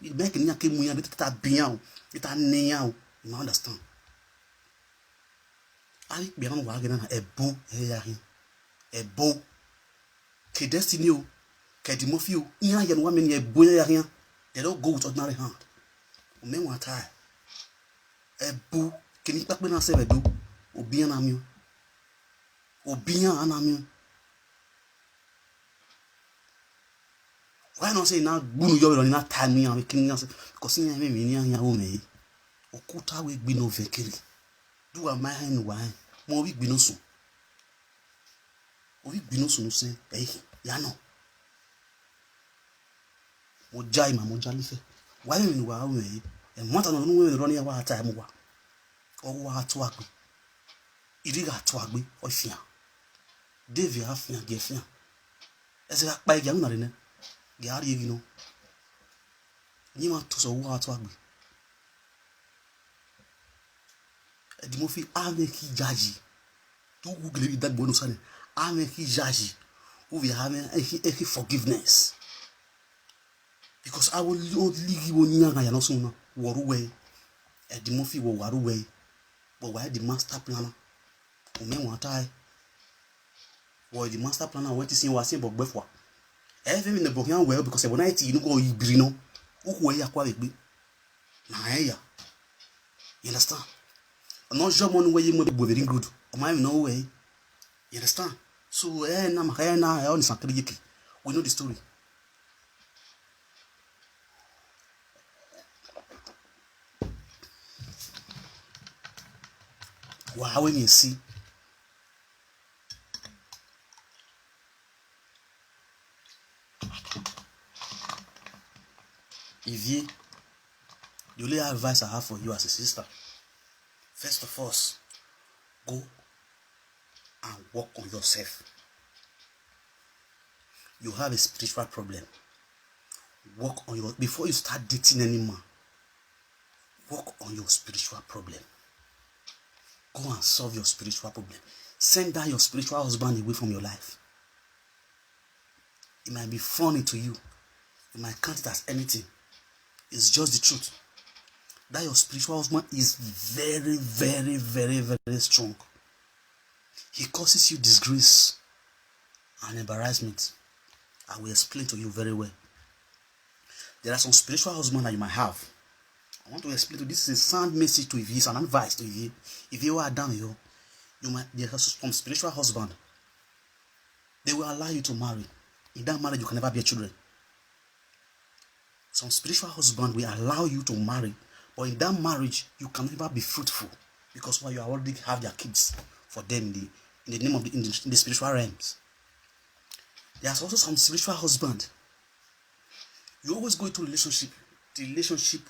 The bank in your came with a beyond it. I know you understand. I be on wagon a bow here. A bow. K destiny. Kedimofio, iya yan women ye boy here. They don't go with ordinary hand. Men want tie. A boo, can you back when I say I do? Obian amu. Obian anamu. Why not say now bunu yo on that time me and making us because in me near your home. Okuta we be no vekiri. Do a man why? More we be no so. We be no so no say, eh, yano. Mojai ma mojalife. Why you wa we? And what no we run here wa time wa. O wa to agbe. Iriga to agbe o fian. Devi afian ge fian. Ese ga pa ija na re ne. Ge ari igi no. Ni ma to so wa to agbe. Edimofi ave ki jaji. Tu google bi dag bonu sane. Ave ki jaji. Who we have a forgiveness. Because I will leave you nyanga ya no so no woru we Edimofi wo waru we but why the master planner o me won tai wo the master planner what is in was in bogbefo every in the bogan well because when I you no go ibiri no wo ya kwa egbe na ya you understand no job one way you be very good o my no way you understand so na maka na on sankri yiki we know the story. Wow, when you see if the only advice I have for you as a sister, first of all, go and work on yourself. You have a spiritual problem. Work on your, before you start dating any man, work on your spiritual problem. Go and solve your spiritual problem. Send down your spiritual husband away from your life. It might be funny to you. You might count it as anything. It's just the truth. That your spiritual husband is very, very, very, very strong. He causes you disgrace and embarrassment. I will explain to you very well. There are some spiritual husbands that you might have. I want to explain to you. This is a sound message to you. It's an advice to you. If you are down here, there are some spiritual husband. They will allow you to marry. In that marriage, you can never bear children. Some spiritual husband will allow you to marry, but in that marriage, you can never be fruitful because you already have their kids for them in the name of in the spiritual realms. There's also some spiritual husband. You always go into relationship. The relationship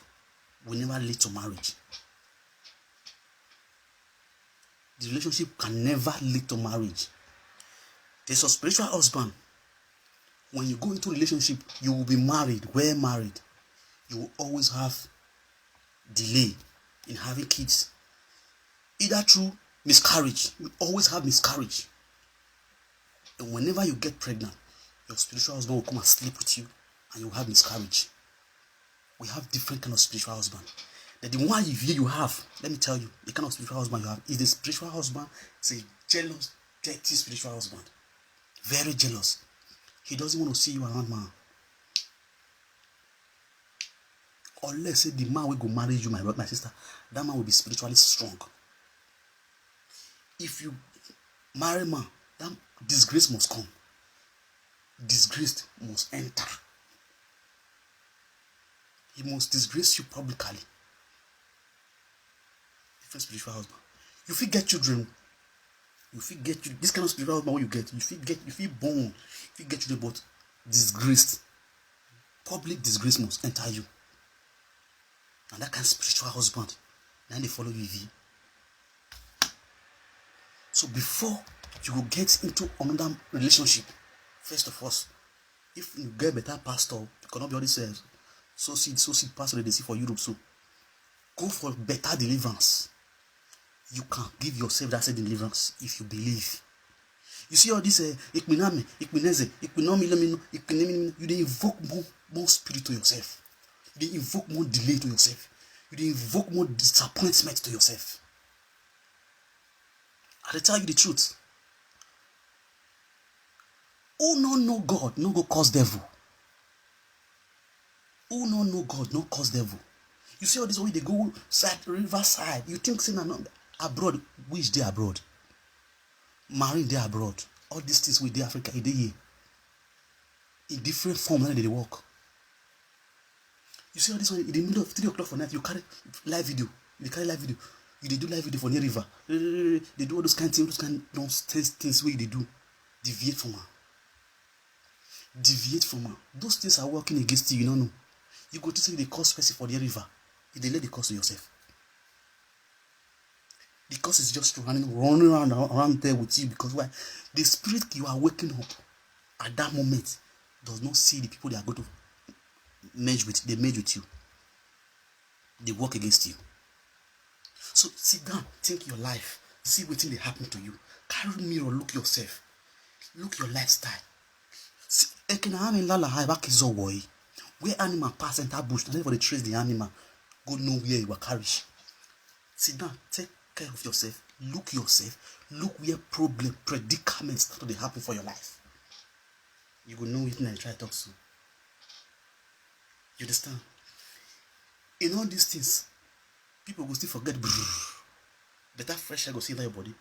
will never lead to marriage. The relationship can never lead to marriage. There's a spiritual husband. When you go into a relationship, you will be married, well married. You will always have delay in having kids. Either through miscarriage. You always have miscarriage. And whenever you get pregnant, your spiritual husband will come and sleep with you and you will have miscarriage. We have different kind of spiritual husband. The one you have, let me tell you, the kind of spiritual husband you have is the spiritual husband. It's a jealous, dirty spiritual husband. Very jealous. He doesn't want to see you around, man. Unless say the man will go marry you, my sister, that man will be spiritually strong. If you marry man, that disgrace must come. Disgrace must enter. He must disgrace you publicly. Different spiritual husband. You feel get children. You feel get you this kind of spiritual husband. What you get, you feel born. You feel get children, but disgraced. Public disgrace must enter you. And that kind of spiritual husband, then they follow you. So before you will get into another relationship, first of all, if you get better pastor, you cannot be all this so seed pastor they see for Europe. So go for better deliverance. You can give yourself that same deliverance if you believe. You see all this you dey invoke more spirit to yourself. You dey invoke more delay to yourself. You dey invoke more disappointment to yourself. I tell you the truth. Who no know God, no go cause devil. Who no know God, no cause devil. You see all this way they go side riverside. You think say no abroad, which they abroad? Marine they abroad. All these things with the Africa, they here. In different form than they work. You see all this one in the middle of 3 o'clock for night, you carry live video. You carry live video. You do live video for near river. They do all those kind of things, those kind of nonsense things where they do. Deviate from her. Deviate from her. Those things are working against you, you don't know. You go to say they cause person for the river. If they let the cause to yourself. The cause is just running around there with you because why? The spirit you are waking up at that moment does not see the people they are going to merge with. They merge with you. They work against you. So sit down, think your life, see what thing they happen to you. Carry mirror, look yourself, look your lifestyle. Where animal pass enter bush, and then for they trace the animal, go know where you are carried. Sit down, take care of yourself, look where problem, predicaments start to happen for your life. You will know it and try to talk to. You understand? In all these things, people will still forget. Better fresh air go see your body.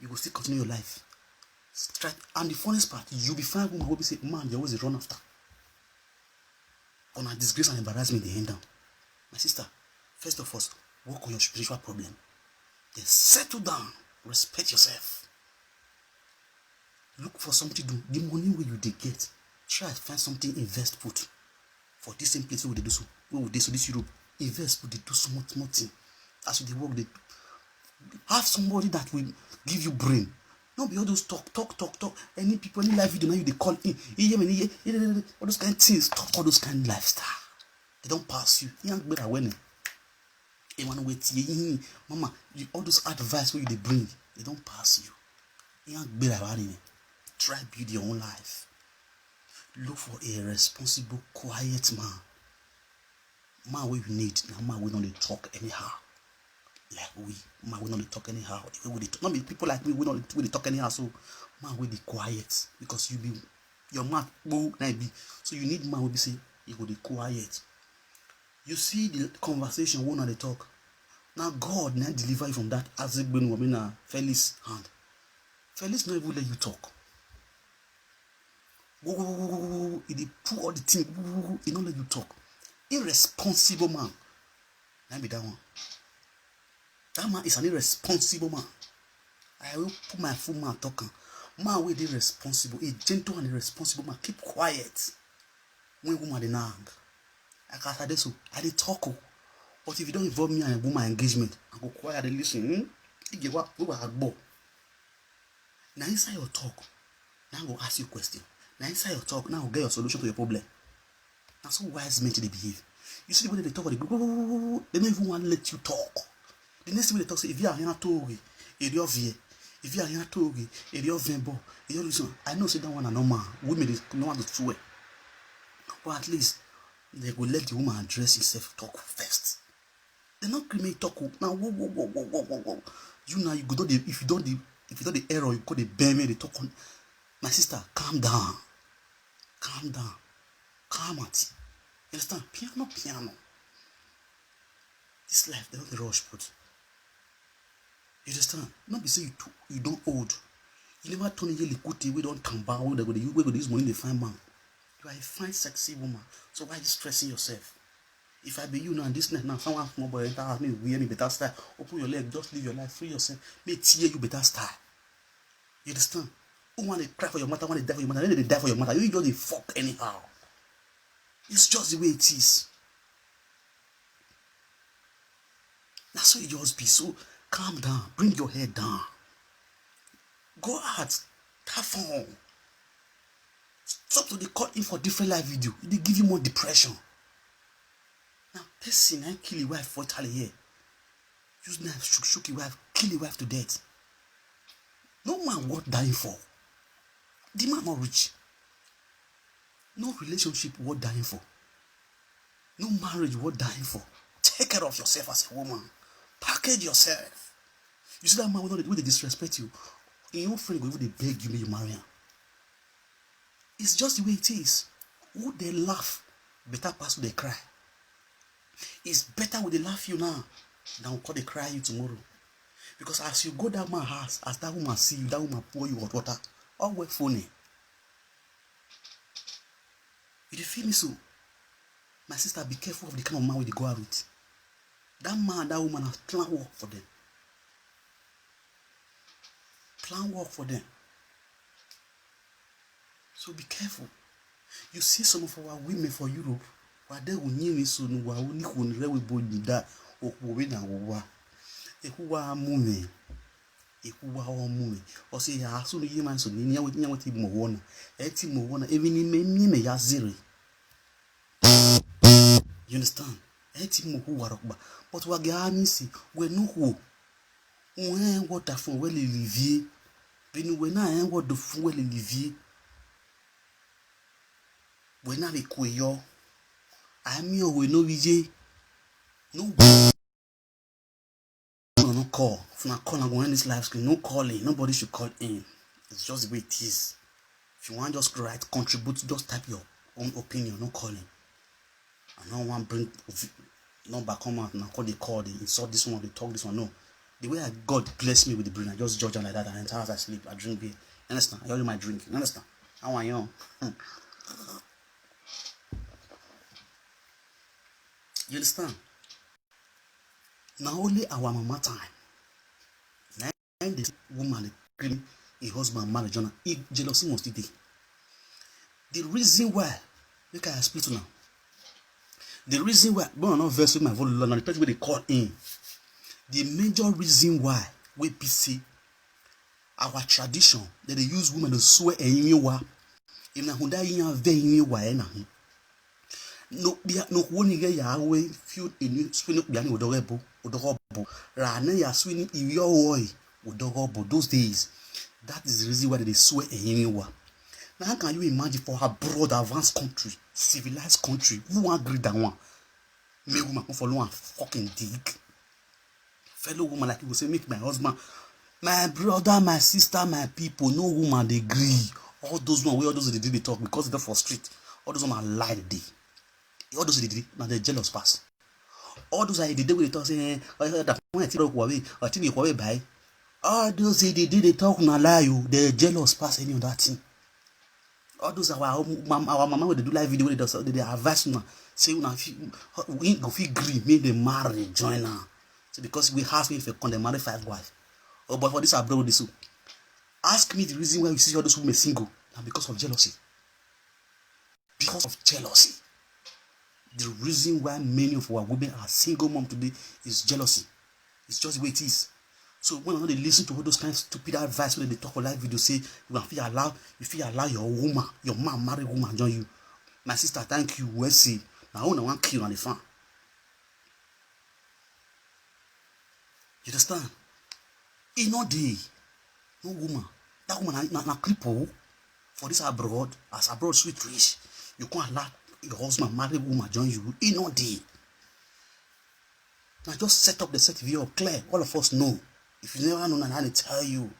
You will still continue your life. And the funniest part, you'll be fine woman will be say, man, you always run after. On a disgrace and embarrassment, they end down. My sister, first of all, work on your spiritual problem. Then settle down. Respect yourself. Look for something to do. The money where you they get, try to find something, invest, put. For this same place where they do so. Where would they so this Europe? Invest, put, they do so much thing. As they work, they have somebody that will give you brain. Not be all those talk. Any people, any live video now you they call in. All those kind of things. Talk all those kind of lifestyle. They don't pass you. You ain't better when. Mama, all those advice where they bring, they don't pass you. You ain't better about it. Try build your own life. Look for a responsible, quiet man. Man, what you need now, man, we don't talk anyhow. Like man, we don't talk anyhow. The way we talk, not be people like me, we don't really talk anyhow. So, man, we be quiet because you be your mouth be. So you need man will be say you go be quiet. You see the conversation one they talk. Now God now deliver you from that as it been woman Felix hand. Felix not even let you talk. He put all the thing. He don't let you talk. Irresponsible man. Let me that one. That man is an irresponsible man. I will put my full man talking. Man will be responsible. A gentle and irresponsible man. Keep quiet. When woman they nag. I did talk. But if you don't involve me in a woman engagement, I go quiet and listen. You what now inside your talk. Now I go ask you a question. Now inside your talk, now I'll get your solution to your problem. That's how wise men they behave. You see the way they talk, they don't even want to let you talk. The next thing they talk, say, if you are here to if you are here to if you are vembo, if you listen, I know say that one are normal. Women is no one to swear. But at least they will let the woman address herself talk first. They not create talk now. Whoa. You now you go do the if you don't the error, you go the bear me, they talk on. My sister, calm down. Calm at. You understand? Piano. This life, they don't rush, but you understand? Not be say you don't old. You never turn a liquidity, we don't come back, we go this money, they find man. You are a fine, sexy woman. So why are you stressing yourself? If I be you now, and this night now, someone small boy enter ask me, wear me better style. Open your leg, just live your life, free yourself. May tear you better style. You understand? Who want to cry for your mother, want to die for your mother, then they die for your mother. You just the fuck anyhow. It's just the way it is. That's how it just be. So calm down, bring your head down. Go out, have fun. Stop to the cut in for different live video. They give you more depression. Now, person I kill your wife for tally here. Use knife, shook your wife, kill your wife to death. No man worth dying for. The man not rich. No relationship worth dying for. No marriage worth dying for. Take care of yourself as a woman. Package yourself. You see that man will they disrespect you. In your friend go even they beg you may you marry him. It's just the way it is. Who they laugh better pass who they cry. It's better when they laugh you now than when they cry you tomorrow. Because as you go that man's house, as that woman see you, that woman pour you hot water. All work funny. You feel me so? My sister, be careful of the kind of man we go out with. That man, that woman has plan work for them. Plan work for them. So be careful. You see some of our women for Europe, but they will need so no wa oni ko ni rewe bo ni da okuwe na wo wa. Ekuwa mume. Ekuwa o mume. O say ya so no yiman so ni nya ti mo wona. E ti mo wona even ni me ya zero. You understand? E ti mo hu warokba. But wa ga ni si we no hu. When water from well Olivier. Binu we na en what do fun well Olivier. We na be kweyo. I'm your way, no VJ. No call. If not call, I'm going this live screen. No calling. Nobody should call in. It's just the way it is. If you want just write, contribute, just type your own opinion. No calling. I don't want to bring number come out and call the call. They insult this one, they talk this one. No. The way God bless me with the brain, I just judge them like that. And enter as I sleep, I drink beer. Understand? I only my drink. Understand? How are you? You understand? Now only our mama time. And this woman claim a husband marriage on a jealousy must be. The reason why, make I explain to now. The reason why, but I'm not verse with my volume, and the person they call in. The major reason why we PC our tradition that they use women to swear anywhere. In a Honda, you are very way. No, no one ya way few in swing up young Udorebo, Udorobo, Rane ya swinging in your way, Udorobo, those days. That is the reason why they swear anywhere. Now, how can you imagine for a broad advanced country, civilized country, who agree that one? Me woman who follow and fucking dig. Fellow woman like you will say, make my husband, my brother, my sister, my people, no woman they agree. All those one, all those they did they talk because they're for street. All those one are lie the day. All those they did, now they're jealous pass. All those I did they talk saying, that point I think away, I think you away by. All those they did they talk na lie you, they're jealous pass any of that thing. All those our mama will do live video they advise now. Say we go feel green, make them marry, join her. So because we have me if you can marry 5 wives. Oh, but for this abroad this. Ask me the reason why you see all those women single. And because of jealousy. Because of jealousy. The reason why many of our women are single mom today is jealousy. It's just the way it is. So when they listen to all those kind of stupid advice when they talk on live video, say if you allow your woman, your man married woman join you. My sister, thank you. Well see. Now I want kill on the farm. You understand? In no day, no woman. That woman na cripple for this abroad, as abroad sweet rich. You can't allow your husband marry woman join you. In no day. Now just set up the set view clear. All of us know. If you never know, and I tell you,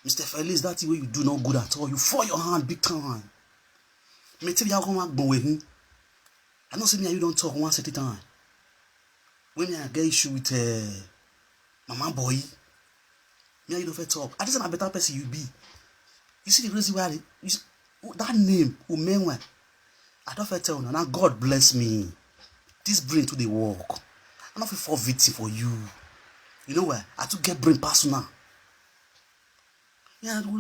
Mr. Felix, that's the way you do not good at all. You fall your hand big time. Me tell you how come I go with him. I don't say me and you don't talk once at a time. When I get issue with mama boy, me and you don't talk. I just am a better person you be. You see the reason why that name Umenwe. I don't tell you now. God bless me. This brain to the work. I'm not for victim for you. You know where? I took get brain personal. Yeah, they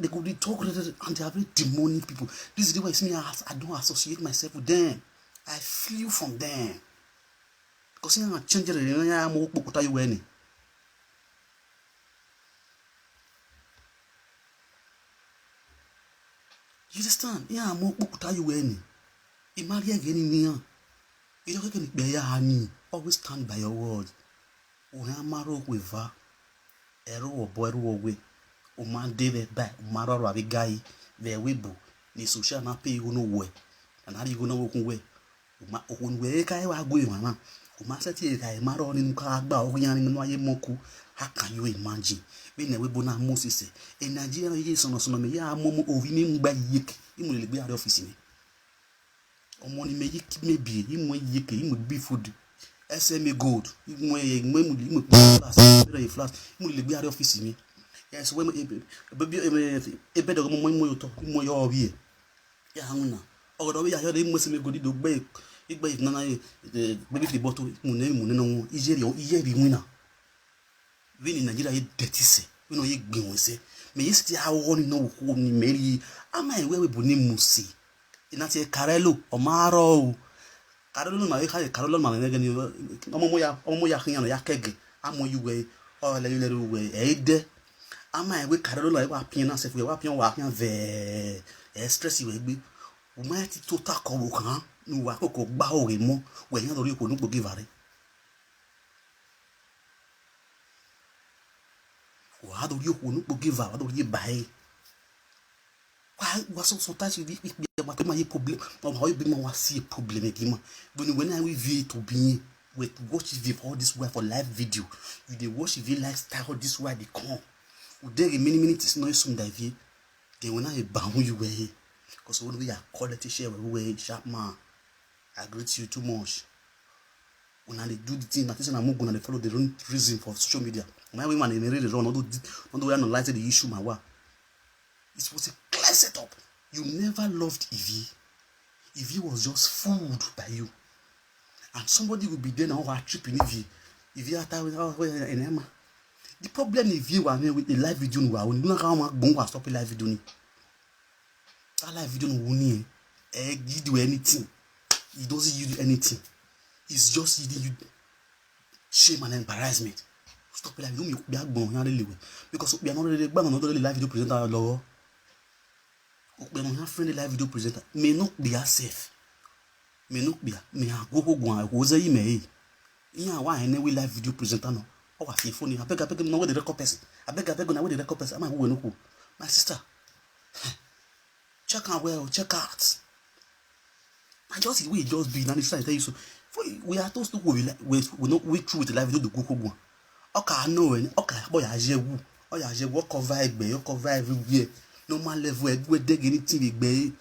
could talk and they are very demonic people. This is the way I see me. I don't associate myself with them. I flew from them. Because I'm changing it. You understand? Yeah, I'm going to marry again. You don't get honey. Always stand by your word. Uhamaro weva. Ero obo ero owe. Uma deve by umaro ravi guy. Ve webo. Ni social na pay you no way. And how you gonna walk away? Uma okunwe kai wa go mama. Uma seti kai maro ni nka agba oyan ni no aye moku. How can you imagine? Be na webo na Moses. In Nigeria ye sono me ya momo ovi ni ngba yek. Imu le gbe office ni. Omo ni me yek maybe imu yek imu be food. SMA gold. Imu flash. Imu le gbe office mi. Yes, when a better mo yo obi. Ya huna. Ogodo we ya yo imu se me godi do gbe igbe nana baby the bottle mu no ijeri winner. Vini Nigeria ye dirty se. We no ye gbin won se. Me ye sti awo ni no ko ni meri. Ama we bu ni musi. Ina ti Carelo o maro. Carelo ma we ka Carelo ma me gani omo ya khiyan ya kege. Amo yu we o le we ede. Ama we Carelo la wa pin na se we wa pin ve stress we gbe. O ma ti total ko wo kan nu wa koko gba ore mo we yan lori ko nu gbo give are. Wa do ri ko nu gbo give are, wa do ri bai. Why was so touchy with my problem? Or how you bring my see a problem again? When I will view to be with watch video all this way for live video, you they watch video lifestyle this way they come. Would there many minutes no soon that view? They will not bound you way. Because when we are quality share way sharp man, I greet you too much. When they do the thing, that is I'm going to follow the wrong reason for social media. My woman in really run, not the way analyze the issue, my wife. It was a clear setup. You never loved Evie. Evie was just fooled by you. And somebody will be there now tripping Evie. Evie and Emma. The problem Evie was with the live video. When you know stop a live video. That live video won't do anything. It doesn't do anything. It's just you shame and embarrassment. stop live video be agbon yan le because we are not really gba no live video presenter lọ́wọ́ we no friendly live video presenter may not be safe may not be me agogo gun wo ze yi me yan wa ene we live video presenter no o wa fi phone abeg no we the record person abeg na we the record person am I we no ku my sister check out well check out I just we just be na this tell you so we are those people we no we through with the live video the go gun oka no en oka boy ajewu o ya ajewu cover egbe o cover everywhere normal level egbe dege ni tin egbe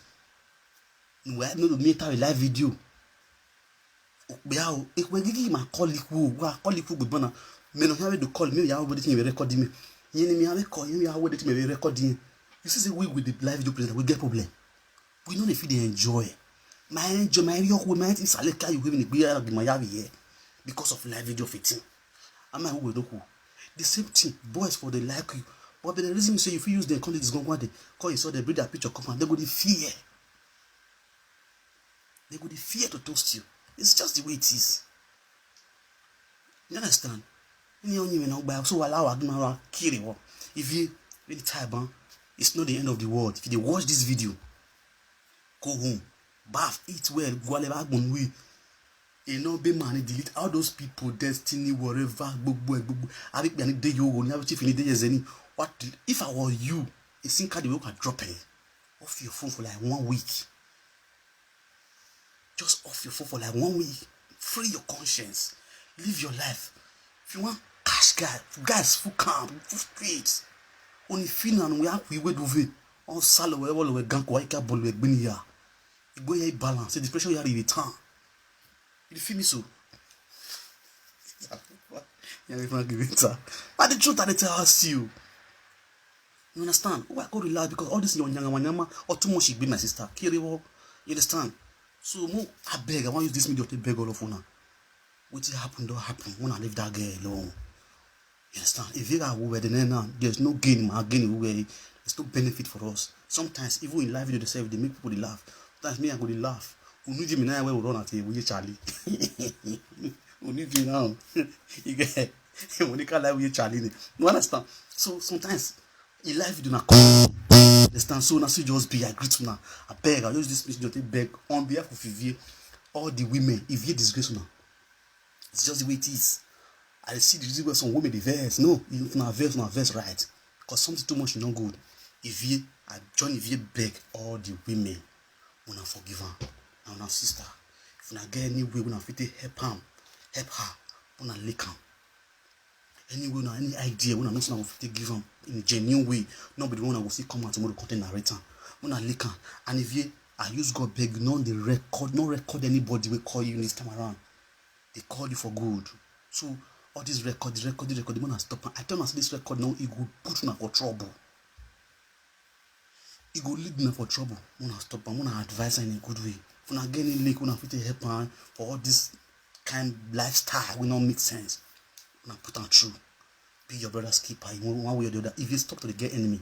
we no meet our live video be how ekwe gigi ma call iku gbon na me no have to call me ya we dey record me yin ni me have call yin ya we dey record you see we with the live video presenter we get problem we no dey fit dey enjoy my real we might inside ka you even be my here because of live video fitting am I we don't the same thing boys for the like you but the reason you say if you use the content is going one day call you saw the breed that picture come and they go the fear to toast you. It's just the way it is. You understand? So allow Adumara kill if you really type it's not the end of the world. If you watch this video, go home, bath, eat well, go whatever we you know be man delete all those people destiny whatever I think any day you go chief in the day what if I were you a SIM card you can drop it off your phone for like 1 week. Just off your phone for like 1 week. Free your conscience. Live your life. If you want cash guys full calm, full streets. Only finan we have we do it. On salo we all we gank waika bol we gbini ya. You go here balance. The pressure you are in return. You feel me so? Yeah, if I give it but the truth that they tell us you. You understand? Why go relax because all this your nyama or too much be my sister. Kiriwo. You understand? So I beg, I want to use this media to beg all of you now. What happen don't happen. I want to leave that girl alone. You understand? If you are over the now, there's no gain, there's no benefit for us. Sometimes even in live video themselves, they make people laugh. Sometimes me I go to laugh. We need you now where we run at we Charlie. We need you now. You get when you can't live with Charlie. You understand? So sometimes in live video not come. Understand? So now just be I greet now. I beg, I use this message to beg on behalf of Ivie, all the women. Ivie disgrace now. It's just the way it is. I see the reason why some women they verse. No, you not verse right. Because something too much is not good. Ivie, I join Ivie beg all the women. When I forgive her, and our sister. If I get any way when I fit help her, when I lick her. Anyway, no any idea when I know someone will give them in a genuine way. Nobody wanna go see come out tomorrow content narrator. When I lick and if you I use God beg not the record, not record anybody will call you this time around. They call you for good. So all this record, the wanna stop. I tell myself this record now it will put me for trouble. It will lead me for trouble. When I stop, I wanna advise her in a good way. When I get any link, when I fit help her for all this kind of lifestyle will not make sense. Now put on true. Be your brother's keeper in one way or the other. If you stop to the get enemy,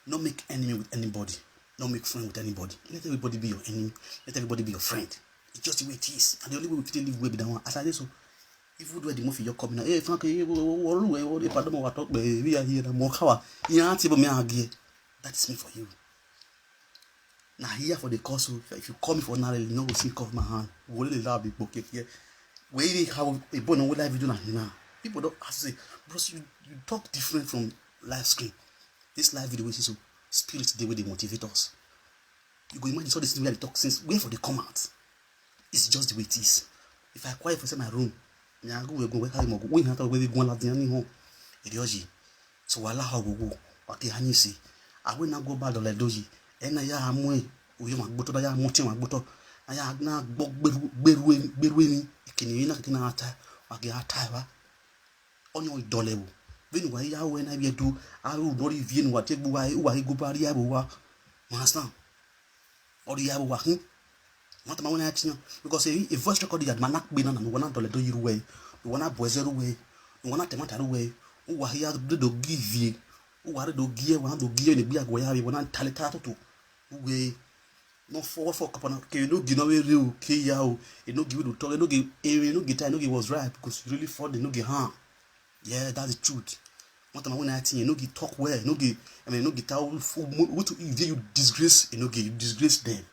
don't make enemy with anybody. Don't make friend with anybody. Let everybody be your enemy. Let everybody be your friend. It's just the way it is. And the only way we can live way be that one. As I say so, if you do the movie, you're coming. Hey, Frank, we are here. That is me for you. Now here for the course. If you call me for now, you know we'll see cover my hand. We'll really love it. Okay, here. Where they have a bone on live video now. People don't have to say, bros, you talk different from live screen. This live video is so spirit the way they motivate us. You go imagine all this thing where they talk since where for they come out. It's just the way it is. If I quiet for say my room, I go where carry more. We have to where we go like the home. Idioji. So wala how go. Okay, how you see? I will not go back to like doji. And I am way. We ma gboto da ya mo tin ma gboto. Aya na gbog beru ni ikini na kina ata wage ata wa onyo idolewo benu wa ya we na bi edu aru lori vie nu wa te gbo wa go bari ya bo wa understand ori ya bo wa hin what ma wona atiyan because a voice record ya ma na pe na no wona dole do yiru we no wona boezeru we no wona temata ru we wa ya do give o wa do gie wa do gie ne bi agwo ya bi wona taleta to we no for kapana ke no gi no we real ke ya o e no give you talk e no give time no give was right because you really for the no give harm Yeah, that's the truth. One time when I think you no get talk well, no get no get how what you disgrace, you disgrace them,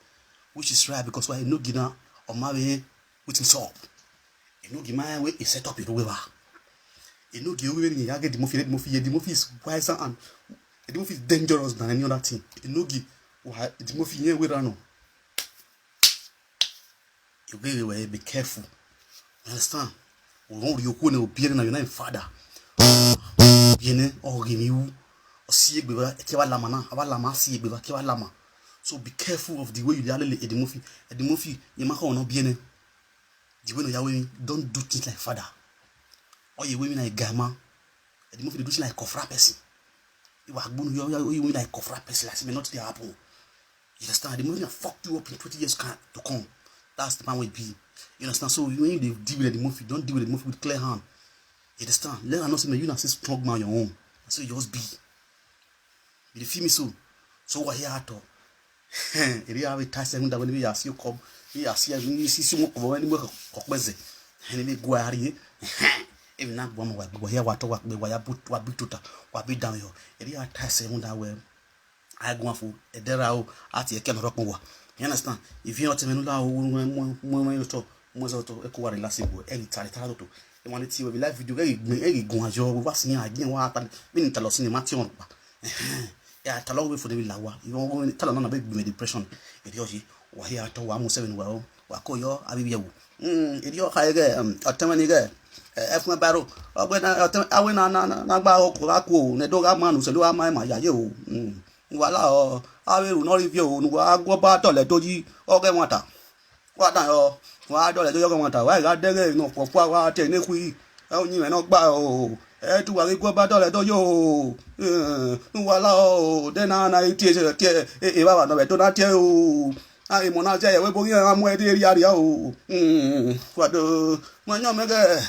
which is right because why no get now on my way with himself. You get my way is set up in the way. You get away when you get the movie is wiser and the movie is dangerous than any other thing. You get why the movie here we run. You be careful. You understand? We won't be obedient na your father. Yene or gimiu or see beba ekewa lama na aba lama see beba kewa lama. So be careful of the way you yale edimofi ye maka ono biene. The way no yawe don't do things like father. Or you women like gama. Edimofi they do things like kofra person. You are going you like kofra person like me not the happen. You understand? The movie fuck you up in 20 years to come. That's the man will be. You understand? So when you deal with the movie, don't deal with the movie with clear hand. You understand? Let her know say you not say strong man your own. So you just be. You feel me so? So what here at all? If you have a task when we ask you come, we ask you see some more when we kokbeze. And we go here. If not one more we here what talk we wire put what big tuta, what big down here. If you have task when that way I go for a derao at your can rock more. You understand? If you not tell me no you talk most of to equal relaxable any time to e want to be live video e go ajo wa sin agin wa ta me ni talo sin ma ti on pa ya talo we for the lawa you want talo na be depression e dio ji wa here to wa mo 7 wa ko yo abi yewu e dio ka ge atamani ge e fun baro ogbe na awe na gba oko la ko ne do ga manu se lo ma ya ye o wala o awe ru no review o wa go ba to le to ji oge won ta wa dan yo wa do le to yo won ta wa ga dere no popo wa te ne ku e o yin no gba o e tu wa go ba to le to yo wala o de na ti e baba no be to na tie o ai mo na je we bo yin amu e de ri ari o wa do mo yan me ge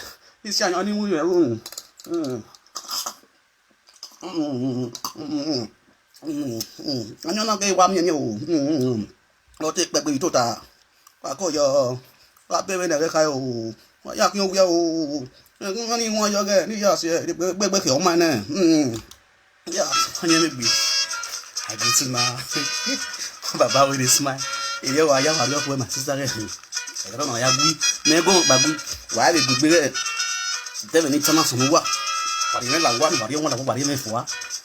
isi ayan ni wu ye anh nó cái qua miền nhiều nó thích bạch bì ta và coi giờ và bên này cái khai ồ và yak nhiều nhiều nó đi ngoài giờ cái đi giờ sẽ bên kiểu mày nè ya anh em bị ai cũng xin mà bà bao đi smile ý là ya vào lúc mà sister cái đó nó ya bui nè go bà bui quá bị bui cái thế mình chăm nó sống quá bà đi làm quá bà đi ông là bà đi mấy phút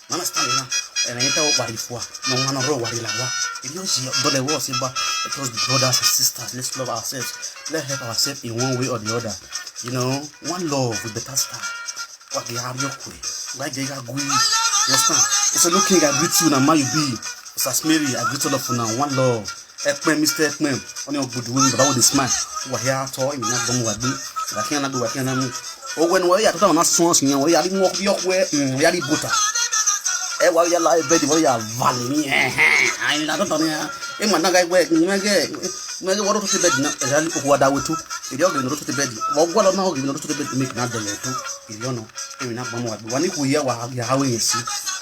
nó là sao vậy and I tell what if no one know what it like. If you see don't let us about let us be brothers and sisters, let's love ourselves, let's help ourselves in one way or the other. You know, one love with better style. What they have your way. Like they got good. You understand? It's a looking I greet you now, man you be. It's as Mary, I greet all of you now, one love. Ekmen, Mr. Ekmen, on your good wing, but I would smile. What here at all, not going what do. I can't do, I can't. Oh, when we are talking about songs, you know, we are in walk your way, we are in butter. Wa ya la be di wa ya vale ni ai la to ya e ma na ga we me ge wo to te be na e ali ko wa da wetu e dio ge no to te be di wo gwa lo na ho ge no to te be make na de letu e dio no e mi na ba mo wa ni ku ye wa ya ha we yesi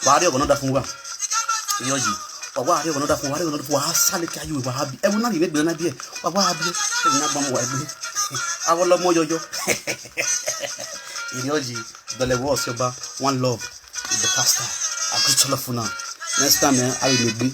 wa dio go no da fun wa e yo ji wa dio go no da fun wa dio go no fun wa sale ka yu wa ha bi e wo na ri be na bi e wa bi e mi na ba mo wa bi awo lo mo yoyo e dio ji dole wo so ba one love with the pastor. I greet all of you now. Next time, I will be.